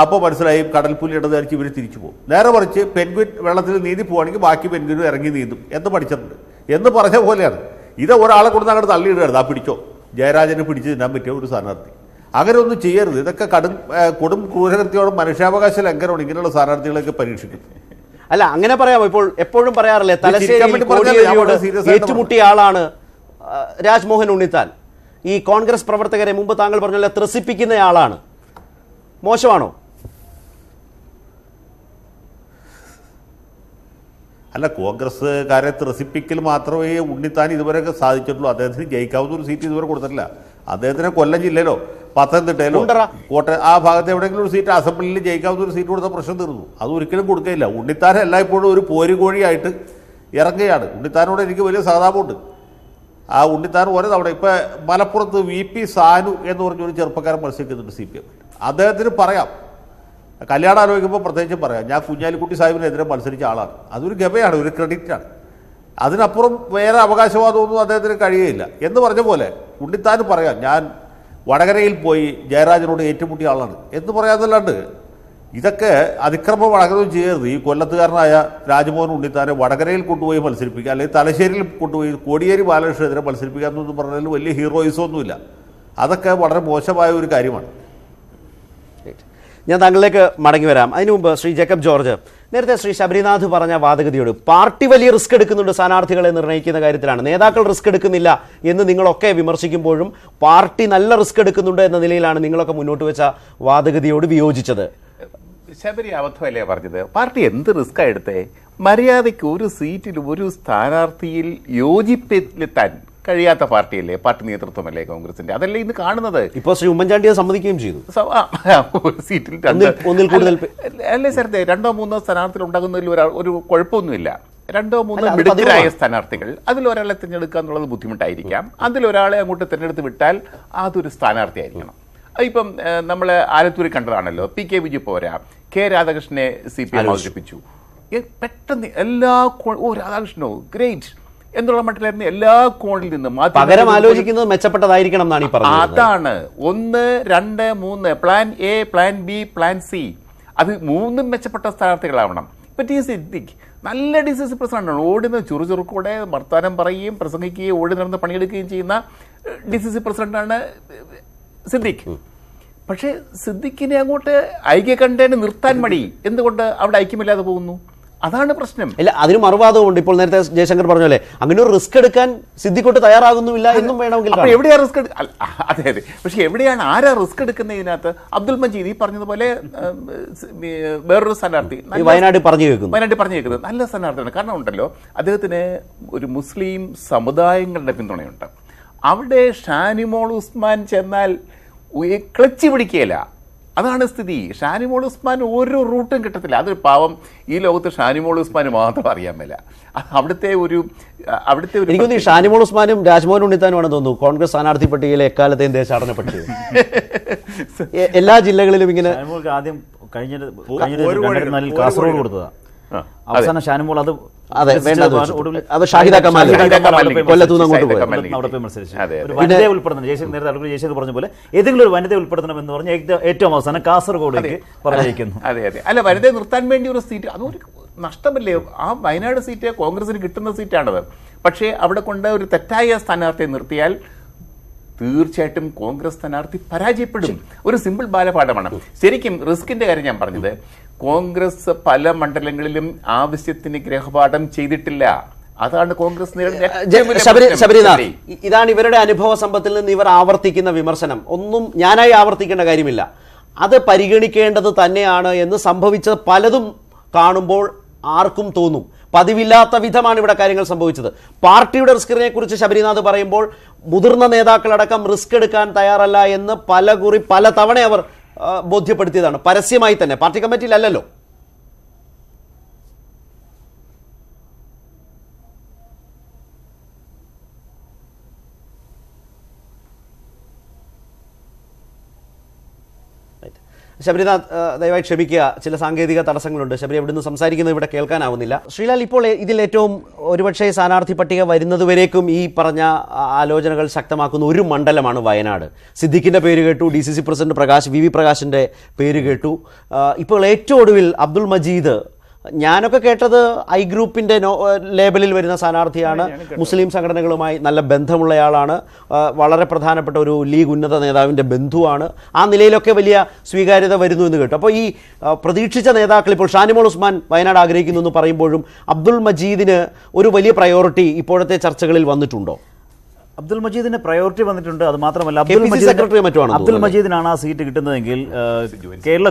അപ്പോൾ മനസ്സിലായി കടൽപ്പുലി ഇടതായിരിക്കും, ഇവർ തിരിച്ചു പോകും. നേരെ മറിച്ച് പെൻഗുൻ വെള്ളത്തിൽ നീന്തി പോവുകയാണെങ്കിൽ ബാക്കി പെൻഗുരു ഇറങ്ങി നീന്തും എന്ന് പഠിച്ചിട്ടുണ്ട് എന്ന് പറഞ്ഞ പോലെയാണ്. ഇത് ഒരാളെ കൊടുത്ത് അങ്ങോട്ട് തള്ളിയിടുകയാണ്, ആ പിടിച്ചോ, ജയരാജനെ പിടിച്ച് തിന്നാൻ പറ്റിയ ഒരു സ്ഥാനാർത്ഥി. അങ്ങനെ ഒന്നും ചെയ്യരുത്. ഇതൊക്കെ കൊടും ക്രൂരകൃത്യമാണ്, മനുഷ്യാവകാശ ലംഘനമാണ് ഇങ്ങനെയുള്ള സ്ഥാനാർത്ഥികളൊക്കെ പരീക്ഷിക്കുന്നത്. അല്ല, അങ്ങനെ പറയാമോ? ഇപ്പോൾ എപ്പോഴും പറയാറില്ലേ, തലശ്ശേരിയോട് ഏറ്റുമുട്ടിയ ആളാണ് രാജ്മോഹൻ ഉണ്ണിത്താൻ. ഈ കോൺഗ്രസ് പ്രവർത്തകരെ മുമ്പ് താങ്കൾ പറഞ്ഞ ത്രസിപ്പിക്കുന്ന ആളാണ്. മോശമാണോ? അല്ല, കോൺഗ്രസ്സുകാരെ ത്രസിപ്പിക്കൽ മാത്രമേ ഉണ്ണിത്താൻ ഇതുവരെയൊക്കെ സാധിച്ചിട്ടുള്ളൂ. അദ്ദേഹത്തിന് ജയിക്കാവുന്ന ഒരു സീറ്റ് ഇതുവരെ കൊടുത്തിട്ടില്ല. അദ്ദേഹത്തിന് കൊല്ലം ജില്ലയിലോ പത്തനംതിട്ടയിലോ കോട്ടയം ആ ഭാഗത്ത് എവിടെയെങ്കിലും ഒരു സീറ്റ് അസംബ്ലിയിൽ ജയിക്കാവുന്ന ഒരു സീറ്റ് കൊടുത്ത പ്രശ്നം തീർന്നു. അത് ഒരിക്കലും കൊടുക്കുകയില്ല. ഉണ്ണിത്താൻ എല്ലായ്പ്പോഴും ഒരു പോരുകോഴിയായിട്ട് ഇറങ്ങുകയാണ്. ഉണ്ണിത്താനോട് എനിക്ക് വലിയ സഹതാപമുണ്ട്. ആ ഉണ്ണിത്താൻ ഓരോ തവണ ഇപ്പം മലപ്പുറത്ത് VP സാനു എന്ന് പറഞ്ഞൊരു ചെറുപ്പക്കാരൻ മത്സരിക്കുന്നുണ്ട് CPM. അദ്ദേഹത്തിന് പറയാം, കല്യാണം ആലോചിക്കുമ്പോൾ പ്രത്യേകിച്ചും പറയാം, ഞാൻ കുഞ്ഞാലിക്കുട്ടി സാഹിബിനെതിരെ മത്സരിച്ച ആളാണ്. അതൊരു ഗമയാണ്, ഒരു ക്രെഡിറ്റാണ്. അതിനപ്പുറം വേറെ അവകാശവാദമൊന്നും അദ്ദേഹത്തിന് കഴിയുകയില്ല എന്ന് പറഞ്ഞ പോലെ ഉണ്ണിത്താന് പറയാം, ഞാൻ വടകരയിൽ പോയി ജയരാജനോട് ഏറ്റുമുട്ടിയ ആളാണ് എന്ന് പറയാന്നല്ലാണ്ട് ഇതൊക്കെ അതിക്രമം വളരെയൊന്നും ചെയ്യരുത്. ഈ കൊല്ലത്തുകാരനായ രാജ്മോഹൻ ഉണ്ണിത്താനെ വടകരയിൽ കൊണ്ടുപോയി മത്സരിപ്പിക്കുക, അല്ലെങ്കിൽ തലശ്ശേരിയിൽ കൊണ്ടുപോയി കോടിയേരി ബാലകൃഷ്ണനെതിരെ മത്സരിപ്പിക്കുക എന്നൊന്നും പറഞ്ഞാൽ വലിയ ഹീറോയിസമൊന്നുമില്ല. അതൊക്കെ വളരെ മോശമായ ഒരു കാര്യമാണ്. ഞാൻ താങ്കളിലേക്ക് മടങ്ങി വരാം. അതിനു മുമ്പ് ശ്രീ ജേക്കബ് ജോർജ്, നേരത്തെ ശ്രീ ശബരിനാഥ് പറഞ്ഞ വാദഗതിയോട് പാർട്ടി വലിയ റിസ്ക് എടുക്കുന്നുണ്ട് സ്ഥാനാർത്ഥികളെ നിർണ്ണയിക്കുന്ന കാര്യത്തിലാണ്, നേതാക്കൾ റിസ്ക് എടുക്കുന്നില്ല എന്ന് നിങ്ങളൊക്കെ വിമർശിക്കുമ്പോഴും പാർട്ടി നല്ല റിസ്ക് എടുക്കുന്നുണ്ട് എന്ന നിലയിലാണ് നിങ്ങളൊക്കെ മുന്നോട്ട് വെച്ച വാദഗതിയോട് വിയോജിച്ചത്. ശബരി അബദ്ധമല്ലേ പറഞ്ഞത്? പാർട്ടി എന്ത് റിസ്ക്കാ എടുത്തേ? മര്യാദയ്ക്ക് ഒരു സീറ്റിൽ ഒരു സ്ഥാനാർത്ഥിയിൽ യോജിപ്പിലെത്താൻ കഴിയാത്ത പാർട്ടിയല്ലേ, പാർട്ടി നേതൃത്വമല്ലേ കോൺഗ്രസിന്റെ? അതല്ലേ ഇന്ന് കാണുന്നത്. ഇപ്പോൾ ശ്രീ ഉമ്മൻചാണ്ടിയെ സമ്മതിക്കുകയും ചെയ്തു. ഒരു സീറ്റിൽ ഒന്നിൽ കൂടുതൽ അല്ലേ സാർ, 2-3 സ്ഥാനാർത്ഥികൾ ഉണ്ടാകുന്നതിൽ ഒരു കുഴപ്പമൊന്നുമില്ല. 2-3 മിടുക്കരായ സ്ഥാനാർത്ഥികൾ, അതിലൊരാളെ തിരഞ്ഞെടുക്കുക എന്നുള്ളത് ബുദ്ധിമുട്ടായിരിക്കാം. അതിലൊരാളെ അങ്ങോട്ട് തിരഞ്ഞെടുത്ത് വിട്ടാൽ അതൊരു സ്ഥാനാർത്ഥി ആയിരിക്കണം. ഇപ്പം നമ്മൾ ആലത്തൂരിൽ കണ്ടതാണല്ലോ, PK ബിജു പോരാ, K രാധാകൃഷ്ണനെ CPM അവതരിപ്പിച്ചു. പെട്ടെന്ന് എല്ലാ രാധാകൃഷ്ണനോ ഗ്രേറ്റ് എന്നുള്ള മട്ടിലായിരുന്നു എല്ലാ കോണിൽ നിന്നും പകരം ആലോചിക്കുന്നത് മെച്ചപ്പെട്ടതായിരിക്കണം എന്നാണ് ഈ പറഞ്ഞത്. അതാണ് 1, 2, 3 plan A, plan B, plan C. അത് 3 മെച്ചപ്പെട്ട സ്ഥാനാർത്ഥികളാവണം. ഇപ്പം സിദ്ദിഖ് നല്ല DCC പ്രസിഡന്റാണ്. ഓടുന്ന ചുറുചുറുക്കോടെ വർത്താനം പറയുകയും പ്രസംഗിക്കുകയും ഓടി നടന്ന് പണിയെടുക്കുകയും ചെയ്യുന്ന DCC പ്രസിഡന്റാണ് സിദ്ദിഖ്. പക്ഷേ സിദ്ദിഖിനെ അങ്ങോട്ട് ഐക്യകണ്ഠേന നിർത്താൻ മടി. എന്തുകൊണ്ട് അവിടെ ഐക്യമില്ലാതെ പോകുന്നു? അതാണ് പ്രശ്നം. ഇല്ല, അതിന് മറുവാദമുണ്ട്. ഇപ്പോൾ നേരത്തെ ജയശങ്കർ പറഞ്ഞല്ലേ, അങ്ങനെ ഒരു റിസ്ക് എടുക്കാൻ സിദ്ദിഖോട്ട് തയ്യാറാകുന്നുമില്ല എന്നും വേണമെങ്കിൽ. എവിടെയാ റിസ്ക്? അതെ അതെ, പക്ഷെ എവിടെയാണ്, ആരാ റിസ്ക് എടുക്കുന്ന ഇതിനകത്ത്? അബ്ദുൽ മജീദ് ഈ പറഞ്ഞതുപോലെ വേറൊരു സ്ഥാനാർത്ഥി വയനാട് പറഞ്ഞു കേൾക്കുന്നത് നല്ല സ്ഥാനാർത്ഥിയാണ്. കാരണം ഉണ്ടല്ലോ, അദ്ദേഹത്തിന് ഒരു മുസ്ലിം സമുദായങ്ങളുടെ പിന്തുണയുണ്ട്. അവിടെ ഷാനിമോൾ ഉസ്മാൻ ചെന്നാൽ ക്ലച്ച് പിടിക്കുകയില്ല. അതാണ് സ്ഥിതി. ഷാനിമോൾ ഉസ്മാൻ ഒരു റൂട്ടും കിട്ടത്തില്ല. അതൊരു പാവം ഈ ലോകത്ത് ഷാനിമോൾ ഉസ്മാൻ മാത്രം അറിയാൻ മേല. അവിടുത്തെ ഒരു എനിക്ക് തോന്നുന്നു ഷാനിമോൾ ഉസ്മാനും രാജ്മോഹൻ ഉണ്ണിത്താനുമാണ് തോന്നുന്നു കോൺഗ്രസ് സ്ഥാനാർത്ഥി പട്ടികയിലെ എക്കാലത്തെയും ദേശാടന പട്ടിക. എല്ലാ ജില്ലകളിലും ഇങ്ങനെ ആദ്യം കഴിഞ്ഞ കാസർഗോഡ് കൊടുത്തതാ. അവസാനം ഷാനിമോൾ അത് ഷാഹിദ കമാൽ കൊല്ലത്തുനിന്ന് അങ്ങോട്ട് പോയി അവിടെ പോയി മത്സരിച്ചു. ഒരു വനിതയെ ഉൾപ്പെടുത്തണം, നേരത്തെ അടുത്ത ജയശങ്കർ പറഞ്ഞ പോലെ ഏതെങ്കിലും ഒരു വനിതയെ ഉൾപ്പെടുത്തണം എന്ന് പറഞ്ഞ് ഏറ്റവും അവസാനം കാസർഗോഡേക്ക് പറഞ്ഞിരിക്കുന്നു. അതെ അതെ, അല്ല വനിതയെ നിർത്താൻ വേണ്ടി ഒരു സീറ്റ് അതൊരു നഷ്ടമല്ലേ? ആ വയനാട് സീറ്റ് കോൺഗ്രസിന് കിട്ടുന്ന സീറ്റാണത്. പക്ഷേ അവിടെ കൊണ്ട് ഒരു തെറ്റായ സ്ഥാനാർത്ഥിയെ നിർത്തിയാൽ തീർച്ചയായിട്ടും കോൺഗ്രസ് സ്ഥാനാർത്ഥി പരാജയപ്പെടും. ഒരു സിമ്പിൾ ബാലപാഠമാണ്. ശരിക്കും റിസ്കിന്റെ കാര്യം ഞാൻ പറഞ്ഞത്, കോൺഗ്രസ് പല മണ്ഡലങ്ങളിലും ആവശ്യത്തിന് ഗ്രഹപാഠം ചെയ്തിട്ടില്ല. അതാണ് കോൺഗ്രസ് ശബരിനാഥ്, ഇതാണ് ഇവരുടെ അനുഭവ സമ്പത്തിൽ നിന്ന് ഇവർ ആവർത്തിക്കുന്ന വിമർശനം. ഒന്നും ഞാനായി ആവർത്തിക്കേണ്ട കാര്യമില്ല, അത് പരിഗണിക്കേണ്ടത് തന്നെയാണ് എന്ന് സംഭവിച്ചത് പലതും കാണുമ്പോൾ ആർക്കും തോന്നും. പതിവില്ലാത്ത വിധമാണ് ഇവിടെ കാര്യങ്ങൾ സംഭവിച്ചത്. പാർട്ടിയുടെ റിസ്കിനെ കുറിച്ച് ശബരിനാഥ് പറയുമ്പോൾ മുതിർന്ന നേതാക്കളടക്കം റിസ്ക് എടുക്കാൻ തയ്യാറല്ല എന്ന് പല തവണ അവർ ബോധ്യപ്പെടുത്തിയതാണ്, പരസ്യമായി തന്നെ, പാർട്ടി കമ്മിറ്റിയിലല്ലല്ലോ. ശബരിനാഥ്, ദയവായി ക്ഷമിക്കുക, ചില സാങ്കേതിക തടസ്സങ്ങളുണ്ട്. ശബരി എവിടുന്ന് സംസാരിക്കുന്നത് ഇവിടെ കേൾക്കാനാവുന്നില്ല. ശ്രീലാൽ, ഇപ്പോൾ ഇതിൽ ഏറ്റവും ഒരുപക്ഷെ സ്ഥാനാർത്ഥി പട്ടിക വരുന്നതുവരേക്കും ഈ പറഞ്ഞ ആലോചനകൾ ശക്തമാക്കുന്ന ഒരു മണ്ഡലമാണ് വയനാട്. സിദ്ദിഖിൻ്റെ പേര് കേട്ടു, DCC പ്രസിഡന്റ് വി പ്രകാശിൻ്റെ പേര് കേട്ടു. ഇപ്പോൾ ഏറ്റവും ഒടുവിൽ അബ്ദുൾ മജീദ്, ഞാനൊക്കെ കേട്ടത് ഐ ഗ്രൂപ്പിൻ്റെ ലേബലിൽ വരുന്ന സ്ഥാനാർത്ഥിയാണ്, മുസ്ലിം സംഘടനകളുമായി നല്ല ബന്ധമുള്ളയാളാണ്, വളരെ പ്രധാനപ്പെട്ട ഒരു ലീഗ് ഉന്നത നേതാവിൻ്റെ ബന്ധുവാണ്, ആ നിലയിലൊക്കെ വലിയ സ്വീകാര്യത വരുന്നു എന്ന് കേട്ടു. അപ്പോൾ ഈ പ്രതീക്ഷിച്ച നേതാക്കൾ ഇപ്പോൾ ഷാനിമോൾ ഉസ്മാൻ വയനാട് ആഗ്രഹിക്കുന്നു എന്ന് പറയുമ്പോഴും അബ്ദുൾ മജീദിന് ഒരു വലിയ പ്രയോറിറ്റി ഇപ്പോഴത്തെ ചർച്ചകളിൽ വന്നിട്ടുണ്ടോ? അബ്ദുൾ മജീദിന് പ്രയോറിറ്റി വന്നിട്ടുണ്ട്. അത് മാത്രമല്ല, അബ്ദുൾ മജീദിനാണ് ആ സീറ്റ് കിട്ടുന്നതെങ്കിൽ കേരള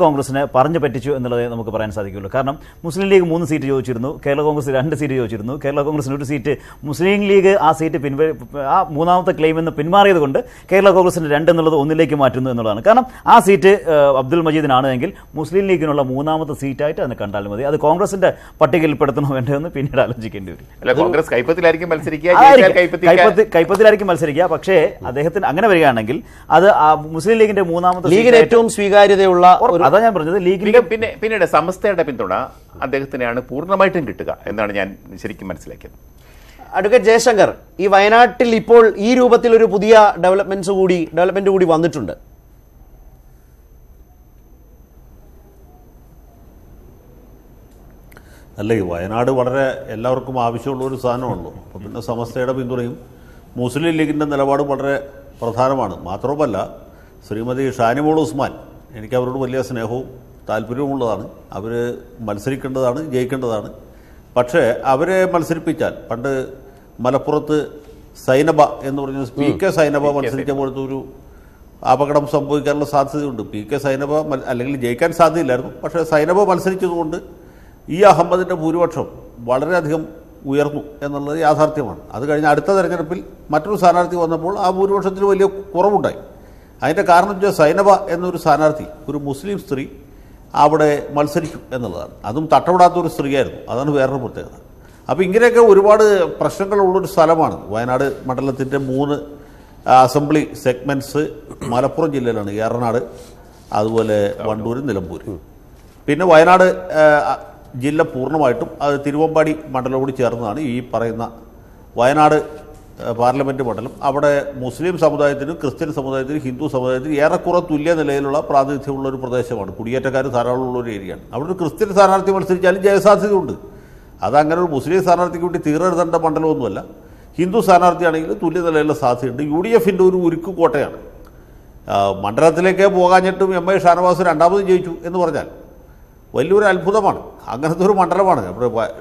കോൺഗ്രസിനെ പറഞ്ഞു പറ്റിച്ചു എന്നുള്ളതേ നമുക്ക് പറയാൻ സാധിക്കുള്ളൂ. കാരണം മുസ്ലിം ലീഗ് 3 സീറ്റ് ചോദിച്ചിരുന്നു, കേരള കോൺഗ്രസ് 2 സീറ്റ് ചോദിച്ചിരുന്നു. കേരള കോൺഗ്രസിന് 1 സീറ്റ്, മുസ്ലിം ലീഗ് ആ സീറ്റ് ആ 3ാമത്തെ ക്ലെയിം എന്ന് പിന്മാറിയത് കൊണ്ട് കേരള കോൺഗ്രസിന് 2 എന്നുള്ളത് 1ലേക്ക് മാറ്റുന്നു എന്നുള്ളതാണ്. കാരണം ആ സീറ്റ് അബ്ദുൾ മജീദിനാണെങ്കിൽ മുസ്ലിം ലീഗിനുള്ള 3ാമത്തെ സീറ്റായിട്ട് അതിനെ കണ്ടാൽ മതി. അത് കോൺഗ്രസിന്റെ പട്ടികയിൽ പെടുത്തണോ വേണ്ടോ എന്ന് പിന്നീട് ആലോചിക്കേണ്ടി വരും. കോൺഗ്രസ് കൈപ്പത്തിലായിരിക്കും മത്സരിക്കുക, കൈപ്പത്തിലായിരിക്കും മത്സരിക്കുക. പക്ഷേ അദ്ദേഹത്തിന് അങ്ങനെ വരികയാണെങ്കിൽ അത് മുസ്ലിം ലീഗിന്റെ 3ാമത്തെ ലീഗിന് ഏറ്റവും സ്വീകാര്യതയുള്ള, അതാ ഞാൻ പറഞ്ഞത്, ലീഗിന്റെ പിന്നീട് സമസ്തയുടെ പിന്തുണ അദ്ദേഹത്തിനെയാണ് പൂർണ്ണമായിട്ടും കിട്ടുക എന്നാണ് ഞാൻ ശരിക്കും മനസ്സിലാക്കിയത്. അഡ്വക്കേറ്റ് ജയശങ്കർ, ഈ വയനാട്ടിൽ ഇപ്പോൾ ഈ രൂപത്തിൽ ഒരു പുതിയ ഡെവലപ്മെന്റ് കൂടി വന്നിട്ടുണ്ട്. അല്ല, ഈ വയനാട് വളരെ എല്ലാവർക്കും ആവശ്യമുള്ള ഒരു സാധനമാണല്ലോ. അപ്പം പിന്നെ സമസ്തയുടെ പിന്തുണയും മുസ്ലിം ലീഗിൻ്റെ നിലപാടും വളരെ പ്രധാനമാണ്. മാത്രവുമല്ല, ശ്രീമതി ഷാനിമോൾ ഉസ്മാൻ, എനിക്ക് അവരോട് വലിയ സ്നേഹവും താല്പര്യവുമുള്ളതാണ്. അവർ മത്സരിക്കേണ്ടതാണ്, ജയിക്കേണ്ടതാണ്. പക്ഷേ അവരെ മത്സരിപ്പിച്ചാൽ, പണ്ട് മലപ്പുറത്ത് സൈനബ എന്ന് പറഞ്ഞ PK സൈനബ മത്സരിച്ച പോലത്തെ ഒരു അപകടം സംഭവിക്കാനുള്ള സാധ്യതയുണ്ട്. PK സൈനബ അല്ലെങ്കിൽ ജയിക്കാൻ സാധ്യതയില്ലായിരുന്നു. പക്ഷേ സൈനബ മത്സരിച്ചതുകൊണ്ട് അഹമ്മദിൻ്റെ ഭൂരിപക്ഷം വളരെയധികം ഉയർന്നു എന്നുള്ളത് യാഥാർത്ഥ്യമാണ്. അത് കഴിഞ്ഞ് അടുത്ത തെരഞ്ഞെടുപ്പിൽ മറ്റൊരു സ്ഥാനാർത്ഥി വന്നപ്പോൾ ആ ഭൂരിപക്ഷത്തിന് വലിയ കുറവുണ്ടായി. അതിൻ്റെ കാരണം വെച്ചാൽ സൈനബ എന്നൊരു സ്ഥാനാർത്ഥി, ഒരു മുസ്ലിം സ്ത്രീ അവിടെ മത്സരിച്ചു എന്നുള്ളതാണ്. അതും തട്ടപ്പെടാത്തൊരു സ്ത്രീയായിരുന്നു. അതാണ് വേറൊരു പ്രത്യേകത. അപ്പോൾ ഇങ്ങനെയൊക്കെ ഒരുപാട് പ്രശ്നങ്ങളുള്ളൊരു സ്ഥലമാണ് വയനാട് മണ്ഡലത്തിൻ്റെ 3 അസംബ്ലി സെഗ്മെൻറ്റ്സ് മലപ്പുറം ജില്ലയിലാണ്. ഏറനാട്, അതുപോലെ വണ്ടൂർ, നിലമ്പൂർ. പിന്നെ വയനാട് ജില്ല പൂർണ്ണമായിട്ടും അത് തിരുവമ്പാടി മണ്ഡലത്തോട് ചേർന്നതാണ് ഈ പറയുന്ന വയനാട് പാർലമെൻറ്റ് മണ്ഡലം. അവിടെ മുസ്ലിം സമുദായത്തിനും ക്രിസ്ത്യൻ സമുദായത്തിനും ഹിന്ദു സമുദായത്തിനും ഏറെക്കുറെ തുല്യ നിലയിലുള്ള പ്രാതിനിധ്യമുള്ള ഒരു പ്രദേശമാണ്. കുടിയേറ്റക്കാർ ധാരാളമുള്ള ഒരു ഏരിയയാണ്. അവിടെ ഒരു ക്രിസ്ത്യൻ സ്ഥാനാർത്ഥി മത്സരിച്ചാലും ജയസാധ്യതയുണ്ട്. അതങ്ങനെ ഒരു മുസ്ലിം സ്ഥാനാർത്ഥിക്ക് വേണ്ടി തീരെഴുതേണ്ട മണ്ഡലമൊന്നുമല്ല. ഹിന്ദു സ്ഥാനാർത്ഥിയാണെങ്കിൽ തുല്യ നിലയിലുള്ള സാധ്യതയുണ്ട്. UDFൻ്റെ ഒരു ഉരുക്ക് കോട്ടയാണ്. മണ്ഡലത്തിലേക്ക് പോകാഞ്ഞിട്ടും MI ഷാനവാസ് 2ാമത് ജയിച്ചു എന്ന് പറഞ്ഞാൽ വലിയൊരു അത്ഭുതമാണ്. അങ്ങനത്തെ ഒരു മണ്ഡലമാണ്.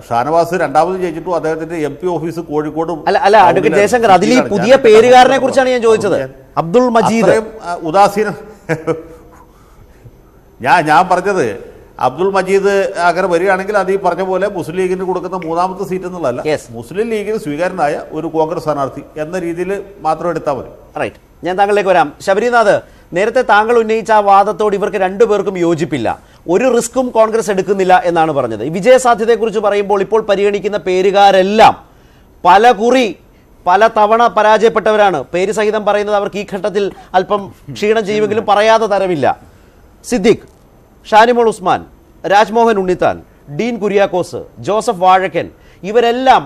ഷാനവാസ് 2ാമത് ജയിച്ചിട്ടും അദ്ദേഹത്തിന്റെ MP ഓഫീസ് കോഴിക്കോടും. അല്ല അഡ്വക്കേറ്റ് ജയശങ്കർ, അതിൽ ഈ പുതിയ പേരുകാരനെ കുറിച്ചാണ് ഞാൻ ചോദിച്ചത്. അബ്ദുൾ മജീദ് ഉദാസീനം. ഞാൻ പറഞ്ഞത് അബ്ദുൾ മജീദ് അങ്ങനെ വരികയാണെങ്കിൽ അത് ഈ പറഞ്ഞ പോലെ മുസ്ലിം ലീഗിന് കൊടുക്കുന്ന 3ാമത്തെ സീറ്റ് എന്നുള്ളതല്ല, മുസ്ലിം ലീഗിന് സ്വീകാര്യനായ ഒരു കോൺഗ്രസ് സ്ഥാനാർത്ഥി എന്ന രീതിയിൽ മാത്രം എടുത്താൽ മതി. റൈറ്റ്, ഞാൻ താങ്കളിലേക്ക് വരാം. ശബരിനാഥ്, നേരത്തെ താങ്കൾ ഉന്നയിച്ച ആ വാദത്തോട് ഇവർക്ക് രണ്ടുപേർക്കും യോജിപ്പില്ല. ഒരു റിസ്ക്കും കോൺഗ്രസ് എടുക്കുന്നില്ല എന്നാണ് പറഞ്ഞത്. ഈ വിജയസാധ്യതയെക്കുറിച്ച് പറയുമ്പോൾ ഇപ്പോൾ പരിഗണിക്കുന്ന പേരുകാരെല്ലാം പല തവണ പരാജയപ്പെട്ടവരാണ്. പേര് സഹിതം പറയുന്നത് അവർക്ക് ഈ ഘട്ടത്തിൽ അല്പം ക്ഷീണം ചെയ്യുമെങ്കിലും പറയാതെ തരമില്ല. സിദ്ദിഖ്, ഷാനിമോൾ ഉസ്മാൻ, രാജ്മോഹൻ ഉണ്ണിത്താൻ, ഡീൻ കുര്യാക്കോസ്, ജോസഫ് വാഴക്കൻ, ഇവരെല്ലാം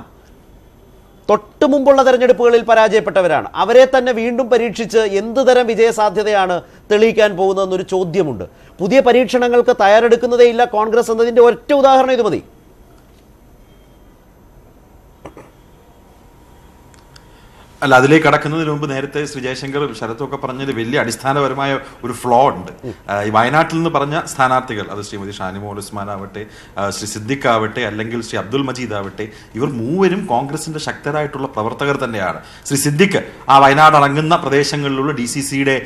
തൊട്ടു മുമ്പുള്ള തെരഞ്ഞെടുപ്പുകളിൽ പരാജയപ്പെട്ടവരാണ്. അവരെ തന്നെ വീണ്ടും പരീക്ഷിച്ച് എന്ത് തരം വിജയസാധ്യതയാണ് തെളിയിക്കാൻ പോകുന്നതെന്നൊരു ചോദ്യമുണ്ട്. പുതിയ പരീക്ഷണങ്ങൾക്ക് തയ്യാറെടുക്കുന്നതേയില്ല കോൺഗ്രസ് എന്നതിൻ്റെ ഒറ്റ ഉദാഹരണം ഇത് മതി. അല്ല, അതിലേക്ക് കടക്കുന്നതിന് മുമ്പ് നേരത്തെ ശ്രീ ജയശങ്കർ ശരത്തൊക്കെ പറഞ്ഞത് വലിയ അടിസ്ഥാനപരമായ ഒരു ഫ്ലോ ഉണ്ട്. ഈ വയനാട്ടിൽ നിന്ന് പറഞ്ഞ സ്ഥാനാർത്ഥികൾ, അത് ശ്രീമതി ഷാനിമോൾ ഉസ്മാൻ ആവട്ടെ, ശ്രീ സിദ്ദിഖ് ആവട്ടെ, അല്ലെങ്കിൽ ശ്രീ അബ്ദുൽ മജീദ് ആവട്ടെ, ഇവർ മൂവരും കോൺഗ്രസിന്റെ ശക്തരായിട്ടുള്ള പ്രവർത്തകർ തന്നെയാണ്. ശ്രീ സിദ്ദിഖ് ആ വയനാട് അടങ്ങുന്ന പ്രദേശങ്ങളിലുള്ള DCCയുടെ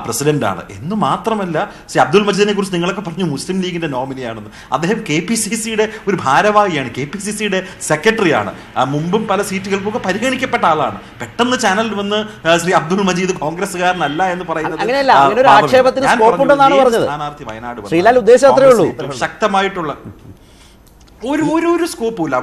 പ്രസിഡന്റാണ് എന്ന് മാത്രമല്ല, ശ്രീ അബ്ദുൽ മജീദിനെ കുറിച്ച് നിങ്ങളൊക്കെ പറഞ്ഞു മുസ്ലിം ലീഗിന്റെ നോമിനിയാണെന്ന്. അദ്ദേഹം KPCCയുടെ ഒരു ഭാരവാഹിയാണ്, KPCCയുടെ സെക്രട്ടറിയാണ്, മുമ്പും പല സീറ്റുകൾക്കൊക്കെ പരിഗണിക്കപ്പെട്ട ആളാണ്. പെട്ടെന്ന് ചാനലിൽ വന്ന് ശ്രീ അബ്ദുൽ മജീദ് കോൺഗ്രസ്സുകാരനല്ല എന്ന് പറയുന്നത് സ്ഥാനാർത്ഥി വയനാട് ശ്രീലാൽ ഉദ്ദേശം അത്രേ ഉള്ളൂ. ശക്തമായിട്ടുള്ള ഒരു സ്കോപ്പും ഇല്ല.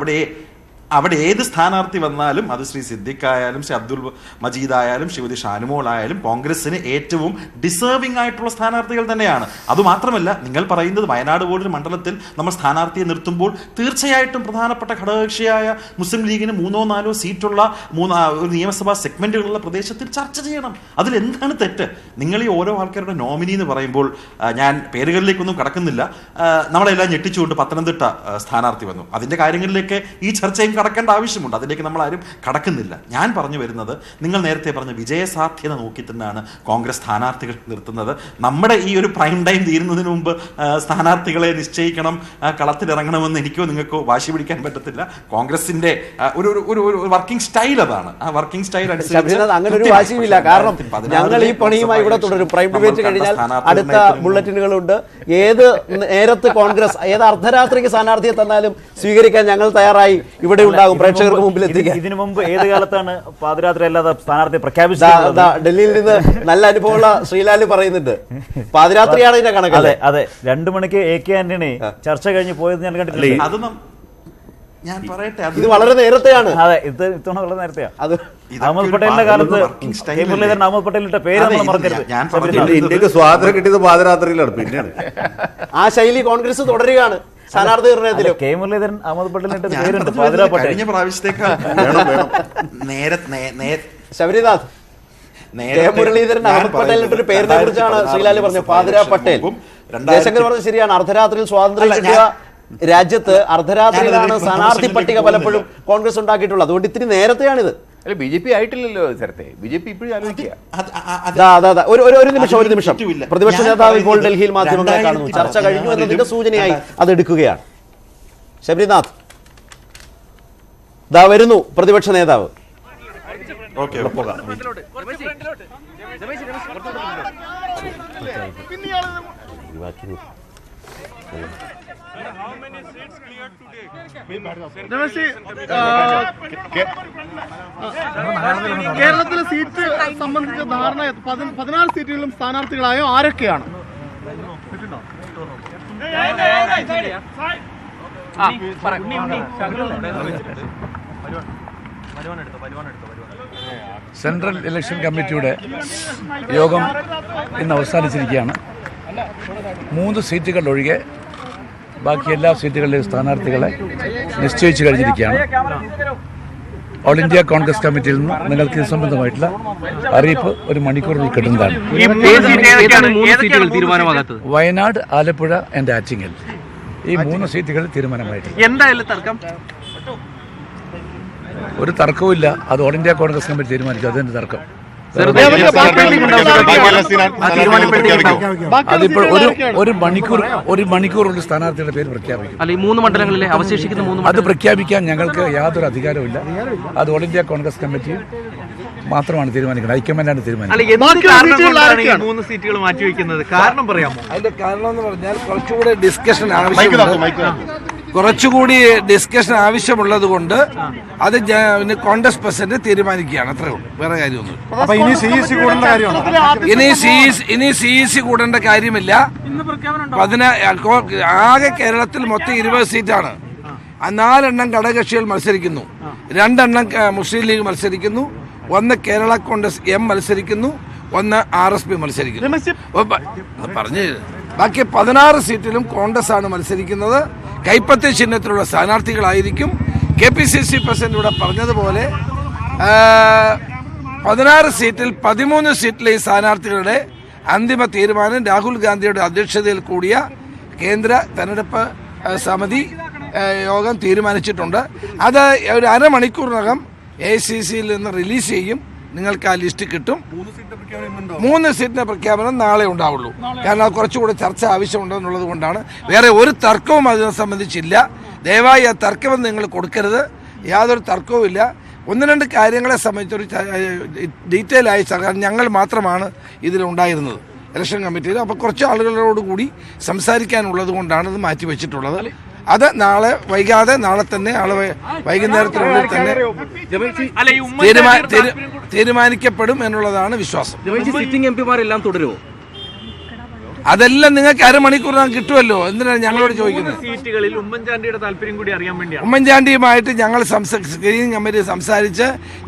അവിടെ ഏത് സ്ഥാനാർത്ഥി വന്നാലും, അത് ശ്രീ സിദ്ദിഖ് ആയാലും ശ്രീ അബ്ദുൽ മജീദ് ആയാലും ശ്രീമതി ഷാനിമോൾ ആയാലും കോൺഗ്രസിന് ഏറ്റവും ഡിസേർവിംഗ് ആയിട്ടുള്ള സ്ഥാനാർത്ഥികൾ തന്നെയാണ്. അതുമാത്രമല്ല, നിങ്ങൾ പറയുന്നത് വയനാട് പോലൊരു മണ്ഡലത്തിൽ നമ്മൾ സ്ഥാനാർത്ഥിയെ നിർത്തുമ്പോൾ തീർച്ചയായിട്ടും പ്രധാനപ്പെട്ട ഘടകകക്ഷിയായ മുസ്ലിം ലീഗിന് 3-4 സീറ്റുള്ള ഒരു നിയമസഭാ സെഗ്മെന്റുകളുള്ള പ്രദേശത്തിൽ ചർച്ച ചെയ്യണം. അതിൽ എന്താണ് തെറ്റ്? നിങ്ങൾ ഈ ഓരോ ആൾക്കാരുടെ നോമിനി എന്ന് പറയുമ്പോൾ, ഞാൻ പേരുകളിലേക്കൊന്നും കടക്കുന്നില്ല, നമ്മളെല്ലാം ഞെട്ടിച്ചുകൊണ്ട് പത്തനംതിട്ട സ്ഥാനാർത്ഥി വന്നു. അതിന്റെ കാര്യങ്ങളിലേക്ക് ഈ ചർച്ചയും കടക്കേണ്ട ആവശ്യമുണ്ട്. അതിലേക്ക് നമ്മൾ ആരും കടക്കുന്നില്ല. ഞാൻ പറഞ്ഞു വരുന്നത്, നിങ്ങൾ നേരത്തെ പറഞ്ഞ വിജയസാധ്യത നോക്കി തന്നെയാണ് കോൺഗ്രസ് സ്ഥാനാർത്ഥികൾ നിർത്തുന്നത്. നമ്മുടെ ഈ ഒരു പ്രൈം ടൈം തീരുന്നതിന് മുമ്പ് സ്ഥാനാർത്ഥികളെ നിശ്ചയിക്കണം, കളത്തിലിറങ്ങണമെന്ന് എനിക്കോ നിങ്ങൾക്കോ വാശി പിടിക്കാൻ പറ്റത്തില്ല. കോൺഗ്രസിന്റെ ഒരു വർക്കിംഗ് സ്റ്റൈൽ അതാണ്. ആ വർക്കിംഗ് സ്റ്റൈൽ അങ്ങനെ ഒരു വാശിയില്ല. കാരണം ഞങ്ങൾ ഈ പണിയുമായി ഇവിടെ തുടരും. പ്രൈം ഡിബേറ്റ് കഴിഞ്ഞാൽ അടുത്ത ബുള്ളറ്റിനുകളുണ്ട്. ഏത് നേരത്ത് കോൺഗ്രസ് ഏത് അർദ്ധരാത്രിക്ക് സ്ഥാനാർത്ഥിയെ തന്നാലും സ്വീകരിക്കാൻ ഞങ്ങൾ തയ്യാറായി ഇവിടെ ഉണ്ടാകും, പ്രേക്ഷകർക്ക് മുമ്പിൽ എത്തിക്കാൻ. ഇതിനു മുമ്പ് ഏത് കാലത്താണ് പാതിരാത്രി അല്ലാതെ സ്ഥാനാർത്ഥി പ്രഖ്യാപിച്ചത്? ഡൽഹിയിൽ നിന്ന് നല്ല അനുഭവമുള്ള ശ്രീലാൽ പറയുന്നുണ്ട്, പാതിരാത്രിയാണ് ഇതിന്റെ കണക്ക്. അതെ, 2 മണിക്ക് AK ആന്റണി ചർച്ച കഴിഞ്ഞ് പോയത് ഞാൻ കണ്ടിട്ടില്ല. ഞാൻ പറയട്ടെ, ഇത് വളരെ നേരത്തെയാണ്. അതെ, ഇത്തവണ വളരെ നേരത്തെയാണ്. അത് അഹമ്മദ് പട്ടേലിന്റെ കാലത്ത് മുരളീധരൻ അഹമ്മദ് പട്ടേലിന്റെ പേര് നമ്മൾ മറക്കരുത്. ഇന്ത്യക്ക് സ്വാതന്ത്ര്യം കിട്ടിയത് പാതിരാത്രിയിലാണ്. പിന്നെയാണ് ആ ശൈലി കോൺഗ്രസ് തുടരുകയാണ്. സ്ഥാനാർത്ഥി നിർണയത്തിലും K മുരളീധരൻ അഹമ്മദ് പട്ടേലിന്റെ പേരുണ്ട്, പാതിരാ പട്ടേൽ. കഴിഞ്ഞ പ്രാവശ്യത്തേക്കാൾ ശബരിനാഥ്, K മുരളീധരൻ അഹമ്മദ് പട്ടേലിന്റെ പേരിനെ കുറിച്ചാണ് ശ്രീലാൽ പറഞ്ഞത്, പാതിരാ പട്ടേൽ. ജയശങ്കർ പറഞ്ഞത് ശരിയാണ്. അർദ്ധരാത്രിയിൽ സ്വാതന്ത്ര്യം കിട്ടിയ രാജ്യത്ത് അർദ്ധരാത്രിയിലാണ് സ്ഥാനാർത്ഥി പട്ടിക പലപ്പോഴും കോൺഗ്രസ് ഉണ്ടാക്കിയിട്ടുള്ളത്. അതുകൊണ്ട് ഇത്തിരി നേരത്തെയാണിത്. അല്ല, BJP ആയിട്ടില്ലല്ലോ സ്ഥലത്തെ. BJP ഇപ്പോഴും ആലോചിക്കുക. ഒരു നിമിഷം. പ്രതിപക്ഷ നേതാവ് ഇപ്പോൾ ഡൽഹിയിൽ മാധ്യമങ്ങളെ കാണുന്നു. ചർച്ച കഴിഞ്ഞു എന്നതിന്റെ സൂചനയായി അത് എടുക്കുകയാണ്. ശബരിനാഥ്, ദാ വരുന്നു പ്രതിപക്ഷ നേതാവ്. കേരളത്തിലെ സീറ്റ് സംബന്ധിച്ച ധാരണ 14 സീറ്റുകളിലും സ്ഥാനാർത്ഥികളായോ ആരൊക്കെയാണ്? സെൻട്രൽ ഇലക്ഷൻ കമ്മിറ്റിയുടെ യോഗം ഇന്ന് അവസാനിച്ചിരിക്കുകയാണ്. 3 സീറ്റുകൾ ഒഴികെ ബാക്കി എല്ലാ സീറ്റുകളിലെയും സ്ഥാനാർത്ഥികളെ നിശ്ചയിച്ചു കഴിഞ്ഞിരിക്കുകയാണ്. ഓൾ ഇന്ത്യ കോൺഗ്രസ് കമ്മിറ്റിയിൽ നിന്ന് നിങ്ങൾക്ക് ഇത് സംബന്ധമായിട്ടുള്ള അറിയിപ്പ് 1 മണിക്കൂറിൽ കിട്ടുന്നതാണ്. വയനാട്, ആലപ്പുഴ ആൻഡ് ആറ്റിങ്ങൽ, ഈ 3 സീറ്റുകളിൽ തീരുമാനമായിട്ടുണ്ട്. എന്തായാലും തർക്കം ഒരു തർക്കവുമില്ല. അത് ഓൾ ഇന്ത്യ കോൺഗ്രസ് കമ്മിറ്റി തീരുമാനിക്കും. അതിന്റെ തർക്കം അതിപ്പോൾ ഒരു മണിക്കൂറുള്ള സ്ഥാനാർത്ഥിയുടെ പേര് പ്രഖ്യാപിക്കും. അല്ല, ഈ 3 മണ്ഡലങ്ങളിലെ അവശേഷിക്കുന്ന അത് പ്രഖ്യാപിക്കാൻ ഞങ്ങൾക്ക് യാതൊരു അധികാരവുമില്ല. അത് ഓൾ ഇന്ത്യ കോൺഗ്രസ് കമ്മിറ്റി മാത്രമാണ് തീരുമാനിക്കുന്നത്. ഹൈക്കമാൻഡാണ് തീരുമാനിക്കുന്നത്. 3 സീറ്റുകൾ മാറ്റിവെക്കുന്നത് കാരണം പറയാമോ? അതിന്റെ കാരണം എന്ന് പറഞ്ഞാൽ കുറച്ചുകൂടെ ഡിസ്കഷൻ ആവശ്യമുണ്ട്. കുറച്ചുകൂടി ഡിസ്കഷൻ ആവശ്യമുള്ളത് കൊണ്ട് അത് കോൺഗ്രസ് പ്രസിഡന്റ് തീരുമാനിക്കുകയാണ്. അത്രേ ഉള്ളൂ, വേറെ കാര്യമൊന്നും. ഇനി CEC കൂടേണ്ട കാര്യമില്ല. ആകെ കേരളത്തിൽ മൊത്തം 20 സീറ്റാണ്. 4 എണ്ണം ഘടകകക്ഷികൾ മത്സരിക്കുന്നു, 2 എണ്ണം മുസ്ലിം ലീഗ് മത്സരിക്കുന്നു, 1 കേരള കോൺഗ്രസ് M മത്സരിക്കുന്നു, 1 RSP മത്സരിക്കുന്നു. പറഞ്ഞു ബാക്കി 16 സീറ്റിലും കോൺഗ്രസ് ആണ് മത്സരിക്കുന്നത്. കൈപ്പത്തി ചിഹ്നത്തിലുള്ള സ്ഥാനാർത്ഥികളായിരിക്കും. KPCC പ്രസിഡന്റ് ഇവിടെ പറഞ്ഞതുപോലെ 16 സീറ്റിൽ 13 സീറ്റിലെ ഈ സ്ഥാനാർത്ഥികളുടെ അന്തിമ തീരുമാനം രാഹുൽ ഗാന്ധിയുടെ അധ്യക്ഷതയിൽ കൂടിയ കേന്ദ്ര തെരഞ്ഞെടുപ്പ് സമിതി യോഗം തീരുമാനിച്ചിട്ടുണ്ട്. അത് ഒരു അരമണിക്കൂറിനകം AICCയിൽ നിന്ന് റിലീസ് ചെയ്യും. നിങ്ങൾക്ക് ആ ലിസ്റ്റ് കിട്ടും. 3 സീറ്റിന്റെ പ്രഖ്യാപനം നാളെ ഉണ്ടാവുള്ളൂ. കാരണം അത് കുറച്ചുകൂടെ ചർച്ച ആവശ്യമുണ്ടെന്നുള്ളത് കൊണ്ടാണ്. വേറെ ഒരു തർക്കവും അതിനെ സംബന്ധിച്ചില്ല. ദയവായി ആ തർക്കം നിങ്ങൾ കൊടുക്കരുത്. യാതൊരു തർക്കവുമില്ല. 1-2 കാര്യങ്ങളെ സംബന്ധിച്ചൊരു ഡീറ്റെയിൽ ആയി ഞങ്ങൾ മാത്രമാണ് ഇതിലുണ്ടായിരുന്നത് ഇലക്ഷൻ കമ്മിറ്റിയിൽ. അപ്പോൾ കുറച്ച് ആളുകളോട് കൂടി സംസാരിക്കാനുള്ളത് കൊണ്ടാണ് ഇത് മാറ്റിവെച്ചിട്ടുള്ളത്. അത് നാളെ വൈകാതെ നാളെ തന്നെ വൈകുന്നേരത്തിനുള്ളിൽ തന്നെ തീരുമാനിക്കപ്പെടും എന്നുള്ളതാണ് വിശ്വാസം. സിറ്റിംഗ് എംപിമാരെല്ലാം തുടരുമോ? അതെല്ലാം നിങ്ങൾക്ക് അരമണിക്കൂറിനകം കിട്ടുമല്ലോ. എന്തിനാണ് ഞങ്ങളോട് ചോദിക്കുന്നത്? സീറ്റുകളിൽ ഉമ്മൻചാണ്ടിയുടെ താല്പര്യം കൂടി അറിയാൻ വേണ്ടിയാണ്. ഉമ്മൻചാണ്ടിയുമായിട്ട് ഞങ്ങൾ സ്ക്രീനിങ് കമ്മിറ്റി സംസാരിച്ച്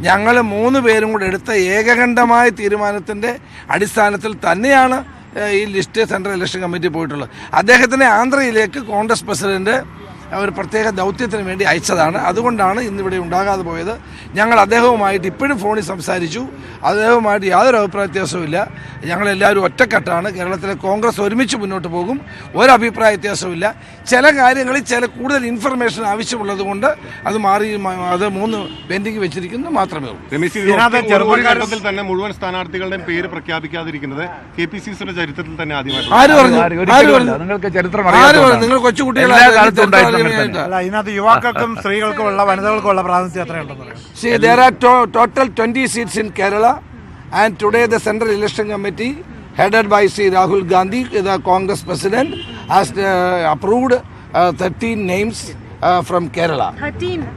ഞങ്ങൾ 3 പേരും കൂടെ എടുത്ത ഏകകണ്ഠമായ തീരുമാനത്തിന്റെ അടിസ്ഥാനത്തിൽ തന്നെയാണ് ഈ ലിസ്റ്റ് സെൻട്രൽ ഇലക്ഷൻ കമ്മിറ്റി പോയിട്ടുള്ളത്. അദ്ദേഹത്തിനെ ആന്ധ്രയിലേക്ക് കോൺഗ്രസ് പ്രസിഡന്റ് ഒരു പ്രത്യേക ദൗത്യത്തിന് വേണ്ടി അയച്ചതാണ്. അതുകൊണ്ടാണ് ഇന്നിവിടെ ഉണ്ടാകാതെ പോയത്. ഞങ്ങൾ അദ്ദേഹവുമായിട്ട് ഇപ്പോഴും ഫോണിൽ സംസാരിച്ചു. അദ്ദേഹവുമായിട്ട് യാതൊരു അഭിപ്രായ വ്യത്യാസവുമില്ല. ഞങ്ങളെല്ലാവരും ഒറ്റക്കെട്ടാണ്. കേരളത്തിലെ കോൺഗ്രസ് ഒരുമിച്ച് മുന്നോട്ട് പോകും. ഒരു അഭിപ്രായ വ്യത്യാസവുമില്ല. ചില കാര്യങ്ങളിൽ കൂടുതൽ ഇൻഫർമേഷൻ ആവശ്യമുള്ളത് കൊണ്ട് അത് 3 പെൻഡിങ് വെച്ചിരിക്കുന്നു മാത്രമേ ഉള്ളൂ. ഘട്ടത്തിൽ തന്നെ മുഴുവൻ സ്ഥാനാർത്ഥികളുടെയും പേര് പ്രഖ്യാപിക്കാതിരിക്കുന്നത് KPCCയുടെ ചരിത്രത്തിൽ തന്നെ ആദ്യമായിട്ടാണ്. ആര് പറഞ്ഞു? നിങ്ങൾക്ക് ചരിത്രം നിങ്ങൾ കൊച്ചുകുട്ടികളെ ഇതിനകത്ത് യുവാക്കൾക്കും സ്ത്രീകൾക്കും ഉള്ള വനിതകൾക്കും ഉള്ള പ്രാതിനിധ്യം എത്രയുണ്ടെന്ന് See, there are total 20 seats in Kerala, and today the Central Election Committee, headed by Sri Rahul Gandhi, the Congress President, has approved 13 names from Kerala.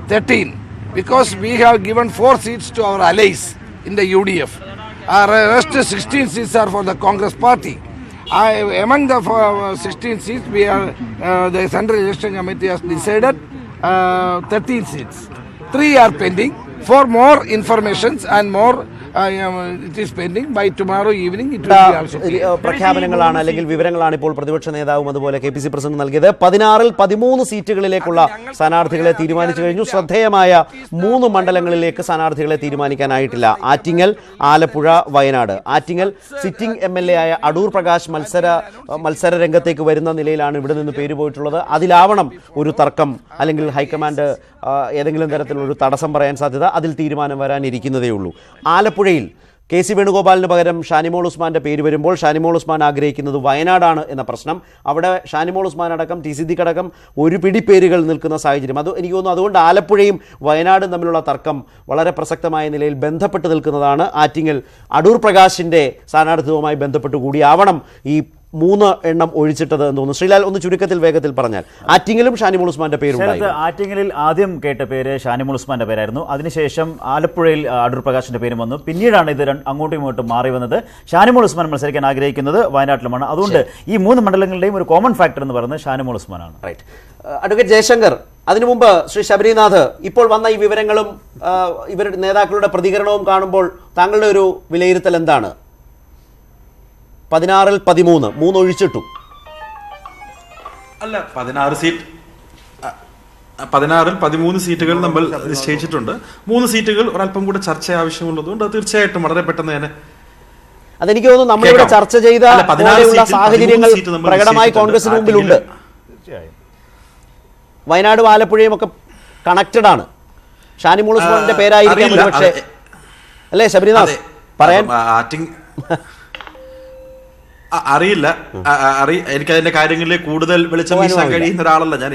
13. Because we have given 4 seats to our allies in the UDF. Our rest 16 seats are for the Congress Party. Among the 16 seats, the Central Election Committee has decided 13 seats. 3 are pending. For more information and more it is pending. By tomorrow evening it will be also clear. പ്രഖ്യാപനങ്ങളാണ് അല്ലെങ്കിൽ വിവരങ്ങളാണ് ഇപ്പോൾ പ്രതിപക്ഷ നേതാവും അതുപോലെ KPCC president നൽകിയത്. 16-ൽ 13 സീറ്റുകളിലേക്കുള്ള സ്ഥാനാർത്ഥികളെ തീരുമാനിച്ചു കഴിഞ്ഞു. ശ്രദ്ധേയമായ 3 മണ്ഡലങ്ങളിലേക്ക് സ്ഥാനാർത്ഥികളെ തീരുമാനിക്കാനായിട്ടില്ല. ആറ്റിങ്ങൽ, ആലപ്പുഴ, വയനാട്. ആറ്റിങ്ങൽ സിറ്റിംഗ് MLA ആയ അടൂർ പ്രകാശ് മത്സര രംഗത്തേക്ക് വരുന്ന നിലയിലാണ് ഇവിടെ നിന്ന് പേര് പോയിട്ടുള്ളത്. അതിലാവണം ഒരു തർക്കം അല്ലെങ്കിൽ ഹൈക്കമാൻഡ് ഏതെങ്കിലും തരത്തിലൊരു തടസ്സം പറയാൻ സാധ്യത. അതിൽ തീരുമാനം വരാനിരിക്കുന്നതേ ഉള്ളൂ. ആലപ്പുഴയിൽ KC വേണുഗോപാലിന് പകരം ഷാനിമോൾ ഉസ്മാന്റെ പേര് വരുമ്പോൾ ഷാനിമോൾ ഉസ്മാൻ ആഗ്രഹിക്കുന്നത് വയനാടാണ് എന്ന പ്രശ്നം. അവിടെ ഷാനിമോൾ ഉസ്മാൻ അടക്കം TC അടക്കം ഒരു പിടി പേരുകൾ നിൽക്കുന്ന സാഹചര്യം. അത് എനിക്ക് തോന്നുന്നു അതുകൊണ്ട് ആലപ്പുഴയും വയനാടും തമ്മിലുള്ള തർക്കം വളരെ പ്രസക്തമായ നിലയിൽ ബന്ധപ്പെട്ട് നിൽക്കുന്നതാണ്. ആറ്റിങ്ങൽ അടൂർ പ്രകാശിന്റെ സ്ഥാനാർത്ഥിത്വവുമായി ബന്ധപ്പെട്ട് കൂടിയാവണം ഈ 3 എണ്ണം ഒഴിച്ചിട്ടത് എന്ന് തോന്നുന്നു. ശ്രീലാൽ, ഒന്ന് ചുരുക്കത്തിൽ വേഗത്തിൽ പറഞ്ഞാൽ. ആറ്റിങ്ങലും ഷാനിമോൾ ഉസ്മാന്റെ പേരുണ്ടായി. ആറ്റിങ്ങലിൽ ആദ്യം കേട്ട പേര് ഷാനിമോൾ ഉസ്മാന്റെ പേരായിരുന്നു. അതിനുശേഷം ആലപ്പുഴയിൽ അടൂർ പ്രകാശിന്റെ പേരും വന്നു. പിന്നീടാണ് ഇത് അങ്ങോട്ടും ഇങ്ങോട്ടും മാറി വന്നത്. ഷാനിമോൾ ഉസ്മാൻ മത്സരിക്കാൻ ആഗ്രഹിക്കുന്നത് വയനാട്ടിലുമാണ്. അതുകൊണ്ട് ഈ 3 മണ്ഡലങ്ങളുടെയും ഒരു കോമൺ ഫാക്ടർ എന്ന് പറയുന്നത് ഷാനിമോൾ ഉസ്മാനാണ്. റൈറ്റ്. അഡ്വക്കേറ്റ് ജയശങ്കർ, അതിനു മുമ്പ് ശ്രീ ശബരിനാഥ്, ഇപ്പോൾ വന്ന ഈ വിവരങ്ങളും ഇവരുടെ നേതാക്കളുടെ പ്രതികരണവും കാണുമ്പോൾ താങ്കളുടെ ഒരു വിലയിരുത്തൽ എന്താണ്? 16-ൽ 13, 3 ഒഴിച്ചിട്ടു. അല്ല, 16 16-ൽ 13 സീറ്റുകൾ നമ്മൾ നിശ്ചയിച്ചിട്ടുണ്ട്. 3 സീറ്റുകൾ ഒരല്പം കൂടെ ചർച്ച ആവശ്യമുള്ളതുകൊണ്ട് തീർച്ചയായിട്ടും വളരെ പെട്ടെന്ന് തന്നെ അതെനിക്ക് തോന്നുന്നു നമ്മളിവിടെ ചർച്ച ചെയ്ത സാഹചര്യങ്ങൾ പ്രകടമായി കോൺഗ്രസിന് മുമ്പിലുണ്ട്. വയനാടും ആലപ്പുഴയും ഒക്കെ കണക്റ്റഡ് ആണ്. ഷാനിമോൾ ഉസ്മാന്റെ പേരായിരിക്കാം പക്ഷേ, അല്ലേ ശബരിനാഥ്? പറയാൻ അറിയില്ല. എനിക്കതിന്റെ കാര്യങ്ങളിൽ കൂടുതൽ വെളിച്ചം വീശാൻ കഴിയുന്ന ഒരാളല്ല ഞാൻ.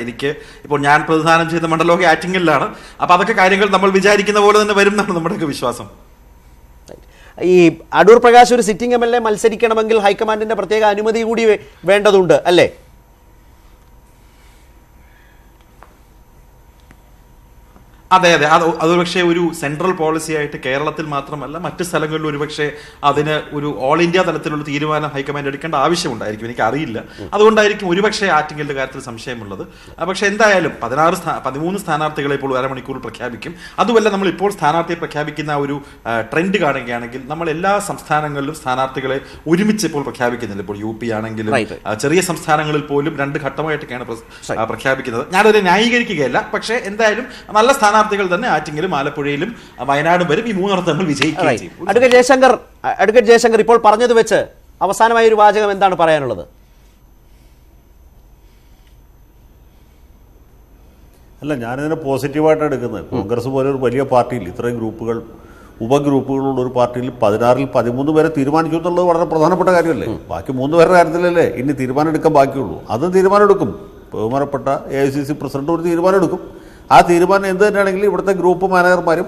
ഞാൻ പ്രതിദാനം ചെയ്ത മണ്ഡലമൊക്കെ ആറ്റിങ്ങലിലാണ്. അപ്പൊ അതൊക്കെ കാര്യങ്ങൾ നമ്മൾ വിചാരിക്കുന്ന പോലെ തന്നെ വരും എന്നാണ് നമ്മുടെയൊക്കെ വിശ്വാസം. ഈ അടൂർ പ്രകാശ് ഒരു സിറ്റിംഗ് MLA മത്സരിക്കണമെങ്കിൽ ഹൈക്കമാൻഡിന്റെ പ്രത്യേക അനുമതി കൂടി വേണ്ടതുണ്ട്, അല്ലേ? അതെ അതെ, അത് ഒരുപക്ഷെ ഒരു സെൻട്രൽ പോളിസി ആയിട്ട് കേരളത്തിൽ മാത്രമല്ല മറ്റ് സ്ഥലങ്ങളിലും ഒരുപക്ഷെ അതിന് ഒരു ഓൾ ഇന്ത്യ തലത്തിലുള്ള തീരുമാനം ഹൈക്കമാൻഡ് എടുക്കേണ്ട ആവശ്യമുണ്ടായിരിക്കും, എനിക്ക് അറിയില്ല. അതുകൊണ്ടായിരിക്കും ഒരുപക്ഷെ ആറ്റിങ്ങലിന്റെ കാര്യത്തിൽ സംശയമുള്ളത്. പക്ഷെ എന്തായാലും 13 സ്ഥാനാർത്ഥികളെ ഇപ്പോൾ അരമണിക്കൂറിൽ പ്രഖ്യാപിക്കും. അതുമല്ല, നമ്മൾ ഇപ്പോൾ സ്ഥാനാർത്ഥിയെ പ്രഖ്യാപിക്കുന്ന ഒരു ട്രെൻഡ് കാണുകയാണെങ്കിൽ നമ്മൾ എല്ലാ സംസ്ഥാനങ്ങളിലും സ്ഥാനാർത്ഥികളെ ഒരുമിച്ച് ഇപ്പോൾ പ്രഖ്യാപിക്കുന്നില്ല. ഇപ്പോൾ UP ആണെങ്കിലും ചെറിയ സംസ്ഥാനങ്ങളിൽ പോലും 2 ഘട്ടമായിട്ടൊക്കെയാണ് പ്രഖ്യാപിക്കുന്നത്. ഞാനത് ന്യായീകരിക്കുകയല്ല, പക്ഷേ എന്തായാലും നല്ല സ്ഥാനാർത്ഥികൾ തന്നെ ആറ്റിങ്ങലും ആലപ്പുഴയിലും വയനാടും വരും. ഈ 3 നമ്മൾ വിജയിക്കുകയും ചെയ്യും. അഡ്വക്കേറ്റ് ജയശങ്കർ ഇപ്പോൾ പറഞ്ഞത് വെച്ച് അവസാനമായ ഒരു വാചകം എന്താണ് പറയാനുള്ളത്? അല്ല, ഞാനിതിനെ പോസിറ്റീവായിട്ടാണ് എടുക്കുന്നത്. കോൺഗ്രസ് പോലെ ഒരു വലിയ പാർട്ടിയിൽ ഇത്രയും ഗ്രൂപ്പുകൾ, ഉപഗ്രൂപ്പുകളുള്ള ഒരു പാർട്ടിയിൽ 16-ൽ 13 പേരെ തീരുമാനിച്ചു എന്നുള്ളത് വളരെ പ്രധാനപ്പെട്ട കാര്യമല്ലേ? ബാക്കി 3 പേരുടെ കാര്യത്തിലല്ലേ ഇനി തീരുമാനം എടുക്കാൻ ബാക്കിയുള്ളൂ. അതും തീരുമാനം എടുക്കും. ബഹുമാനപ്പെട്ട AICC പ്രസിഡന്റ് ഒരു തീരുമാനം എടുക്കും. ആ തീരുമാനം എന്ത് തന്നെയാണെങ്കിലും ഇവിടുത്തെ ഗ്രൂപ്പ് മാനേജർമാരും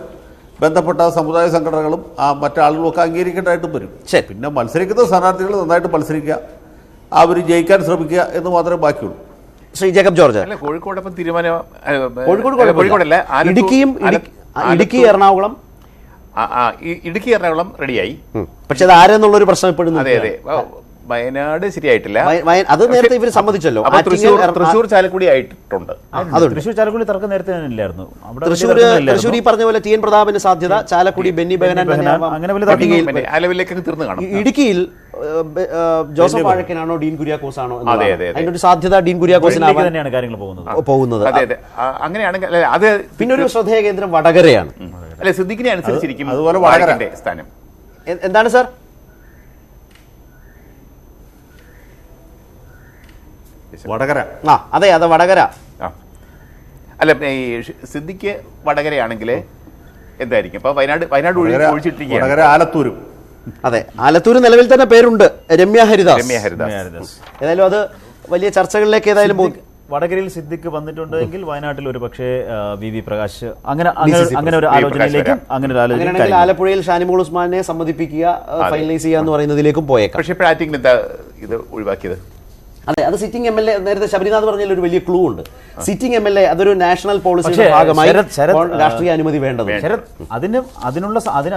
ബന്ധപ്പെട്ട സമുദായ സംഘടനകളും മറ്റാളുകളും ഒക്കെ അംഗീകരിക്കേണ്ടതായിട്ടും വരും. പിന്നെ മത്സരിക്കുന്ന സ്ഥാനാർത്ഥികൾ നന്നായിട്ട് മത്സരിക്കുക, അവർ ജയിക്കാൻ ശ്രമിക്കുക എന്ന് മാത്രമേ ബാക്കിയുള്ളൂ. ശ്രീ ജേക്കബ് ജോർജ്, കോഴിക്കോടൊപ്പം തീരുമാനം, കോഴിക്കോടല്ല, ഇടുക്കി എറണാകുളം റെഡിയായി. പക്ഷെ അത് ആരെന്നുള്ളൊരു പ്രശ്നം ഇപ്പോഴും. അതെ അതെ, വയനാട് ശരിയായിട്ടില്ല. അത് നേരത്തെ ഇവർ സമ്മതിച്ചല്ലോ. തൃശ്ശൂർ ചാലക്കുടി ആയിട്ടുണ്ട്. തൃശ്ശൂർ ചാലക്കുടി തർക്കം നേരത്തെ ഇല്ലായിരുന്നു. തൃശ്ശൂർ ഈ പറഞ്ഞ പോലെ TN പ്രതാപന് സാധ്യത, ചാലക്കുടി ബെന്നി ബെഹനാൻ അങ്ങനെ വലിയ ആലവിലേക്കൊക്കെ തീർന്നു കാണും. ഇടുക്കിയിൽ ജോസഫ് വാഴക്കനാണോ ഡീൻ കുര്യാക്കോസ് ആണോ? അതിന്റെ ഒരു സാധ്യത ഡീൻ കുര്യാക്കോസിനാവാൻ തന്നെയാണ് കാര്യങ്ങൾ പോകുന്നത്. അങ്ങനെയാണെങ്കിൽ അത് പിന്നെ ഒരു ശ്രദ്ധേയ കേന്ദ്രം വടകരയാണ്. അല്ലെ, സിദ്ദിഖിനെ അനുസരിച്ചിരിക്കും അതുപോലെ വടകര സ്ഥാനം. എന്താണ് സാർ? വടകര. അതെ വടകര. അല്ല, ഈ സിദ്ദിഖ് വടകരയാണെങ്കിൽ എന്തായിരിക്കും? അപ്പൊ വയനാട് ഒഴിച്ചിട്ടിരിക്കുകയാണ്. വടകര ആലത്തൂരും. അതെ, ആലത്തൂർ നിലവിൽ തന്നെ പേരുണ്ട്, രമ്യ ഹരിദാസ്. ഏതായാലും അത് വലിയ ചർച്ചകളിലേക്ക് ഏതായാലും വടകരയിൽ സിദ്ദിഖ് വന്നിട്ടുണ്ടെങ്കിൽ വയനാട്ടിൽ ഒരു പക്ഷേ VV പ്രകാശ് അങ്ങനെ ഒരു ആലോചനയിലേക്ക് ആലപ്പുഴയിൽ ഷാനിമോൾ ഉസ്മാനെ സമ്മതിപ്പിക്കുക, ഫൈനലൈസ് ചെയ്യുക എന്ന് പറയുന്നതിലേക്കും പോയേക്കാം. പക്ഷേ ഇപ്പോൾ എന്താ ഇത് ഒഴിവാക്കിയത്? അതെ, അത് സിറ്റിംഗ് MLA നേരത്തെ ശബരിനാഥ് പറഞ്ഞതിൽ ഒരു വലിയ ക്ലൂ ഉണ്ട്. സിറ്റിംഗ് MLA അതൊരു നാഷണൽ പോളിസിയുടെ ഭാഗമായി രാഷ്ട്രീയ അനുമതി വേണ്ടത്. അതിന്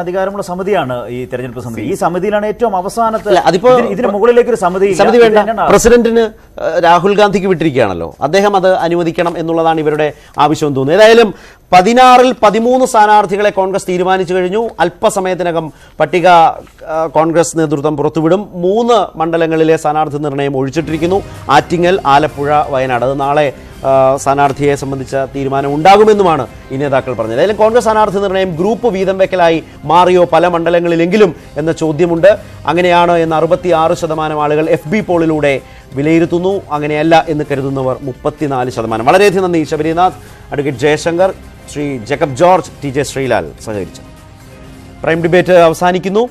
അധികാരമുള്ള സമിതിയാണ് ഈ തെരഞ്ഞെടുപ്പ് സമിതി. ഈ സമിതിയിലാണ് ഏറ്റവും അവസാനത്തെ, ഇതിന് മുകളിലേക്ക് ഒരു സമിതി വേണ്ട. പ്രസിഡന്റിന് രാഹുൽ ഗാന്ധിക്ക് വിട്ടിരിക്കുകയാണല്ലോ, അദ്ദേഹം അത് അനുവദിക്കണം എന്നുള്ളതാണ് ഇവരുടെ ആവശ്യം തോന്നുന്നത്. ഏതായാലും 16-ൽ 13 സ്ഥാനാർത്ഥികളെ കോൺഗ്രസ് തീരുമാനിച്ചു കഴിഞ്ഞു. അല്പസമയത്തിനകം പട്ടിക കോൺഗ്രസ് നേതൃത്വം പുറത്തുവിടും. 3 മണ്ഡലങ്ങളിലെ സ്ഥാനാർത്ഥി നിർണയം ഒഴിച്ചിട്ടിരിക്കുന്നു: ആറ്റിങ്ങൽ, ആലപ്പുഴ, വയനാട്. അത് നാളെ സ്ഥാനാർത്ഥിയെ സംബന്ധിച്ച തീരുമാനം ഉണ്ടാകുമെന്നുമാണ് ഈ നേതാക്കൾ പറഞ്ഞത്. ഏതായാലും കോൺഗ്രസ് സ്ഥാനാർത്ഥി നിർണയം ഗ്രൂപ്പ് വീതം വെക്കലായി മാറിയോ പല മണ്ഡലങ്ങളിലെങ്കിലും എന്ന ചോദ്യമുണ്ട്. അങ്ങനെയാണ് എന്ന് 66% ആളുകൾ FB പോളിലൂടെ വിലയിരുത്തുന്നു. അങ്ങനെയല്ല എന്ന് കരുതുന്നവർ 34%. വളരെയധികം നന്ദി ശബരിനാഥ്, അഡ്വക്കേറ്റ് ജയശങ്കർ, ശ്രീ ജേക്കബ് ജോർജ്, TJ ശ്രീലാൽ സഹകരിച്ചു. പ്രൈം ഡിബേറ്റ് അവസാനിക്കുന്നു.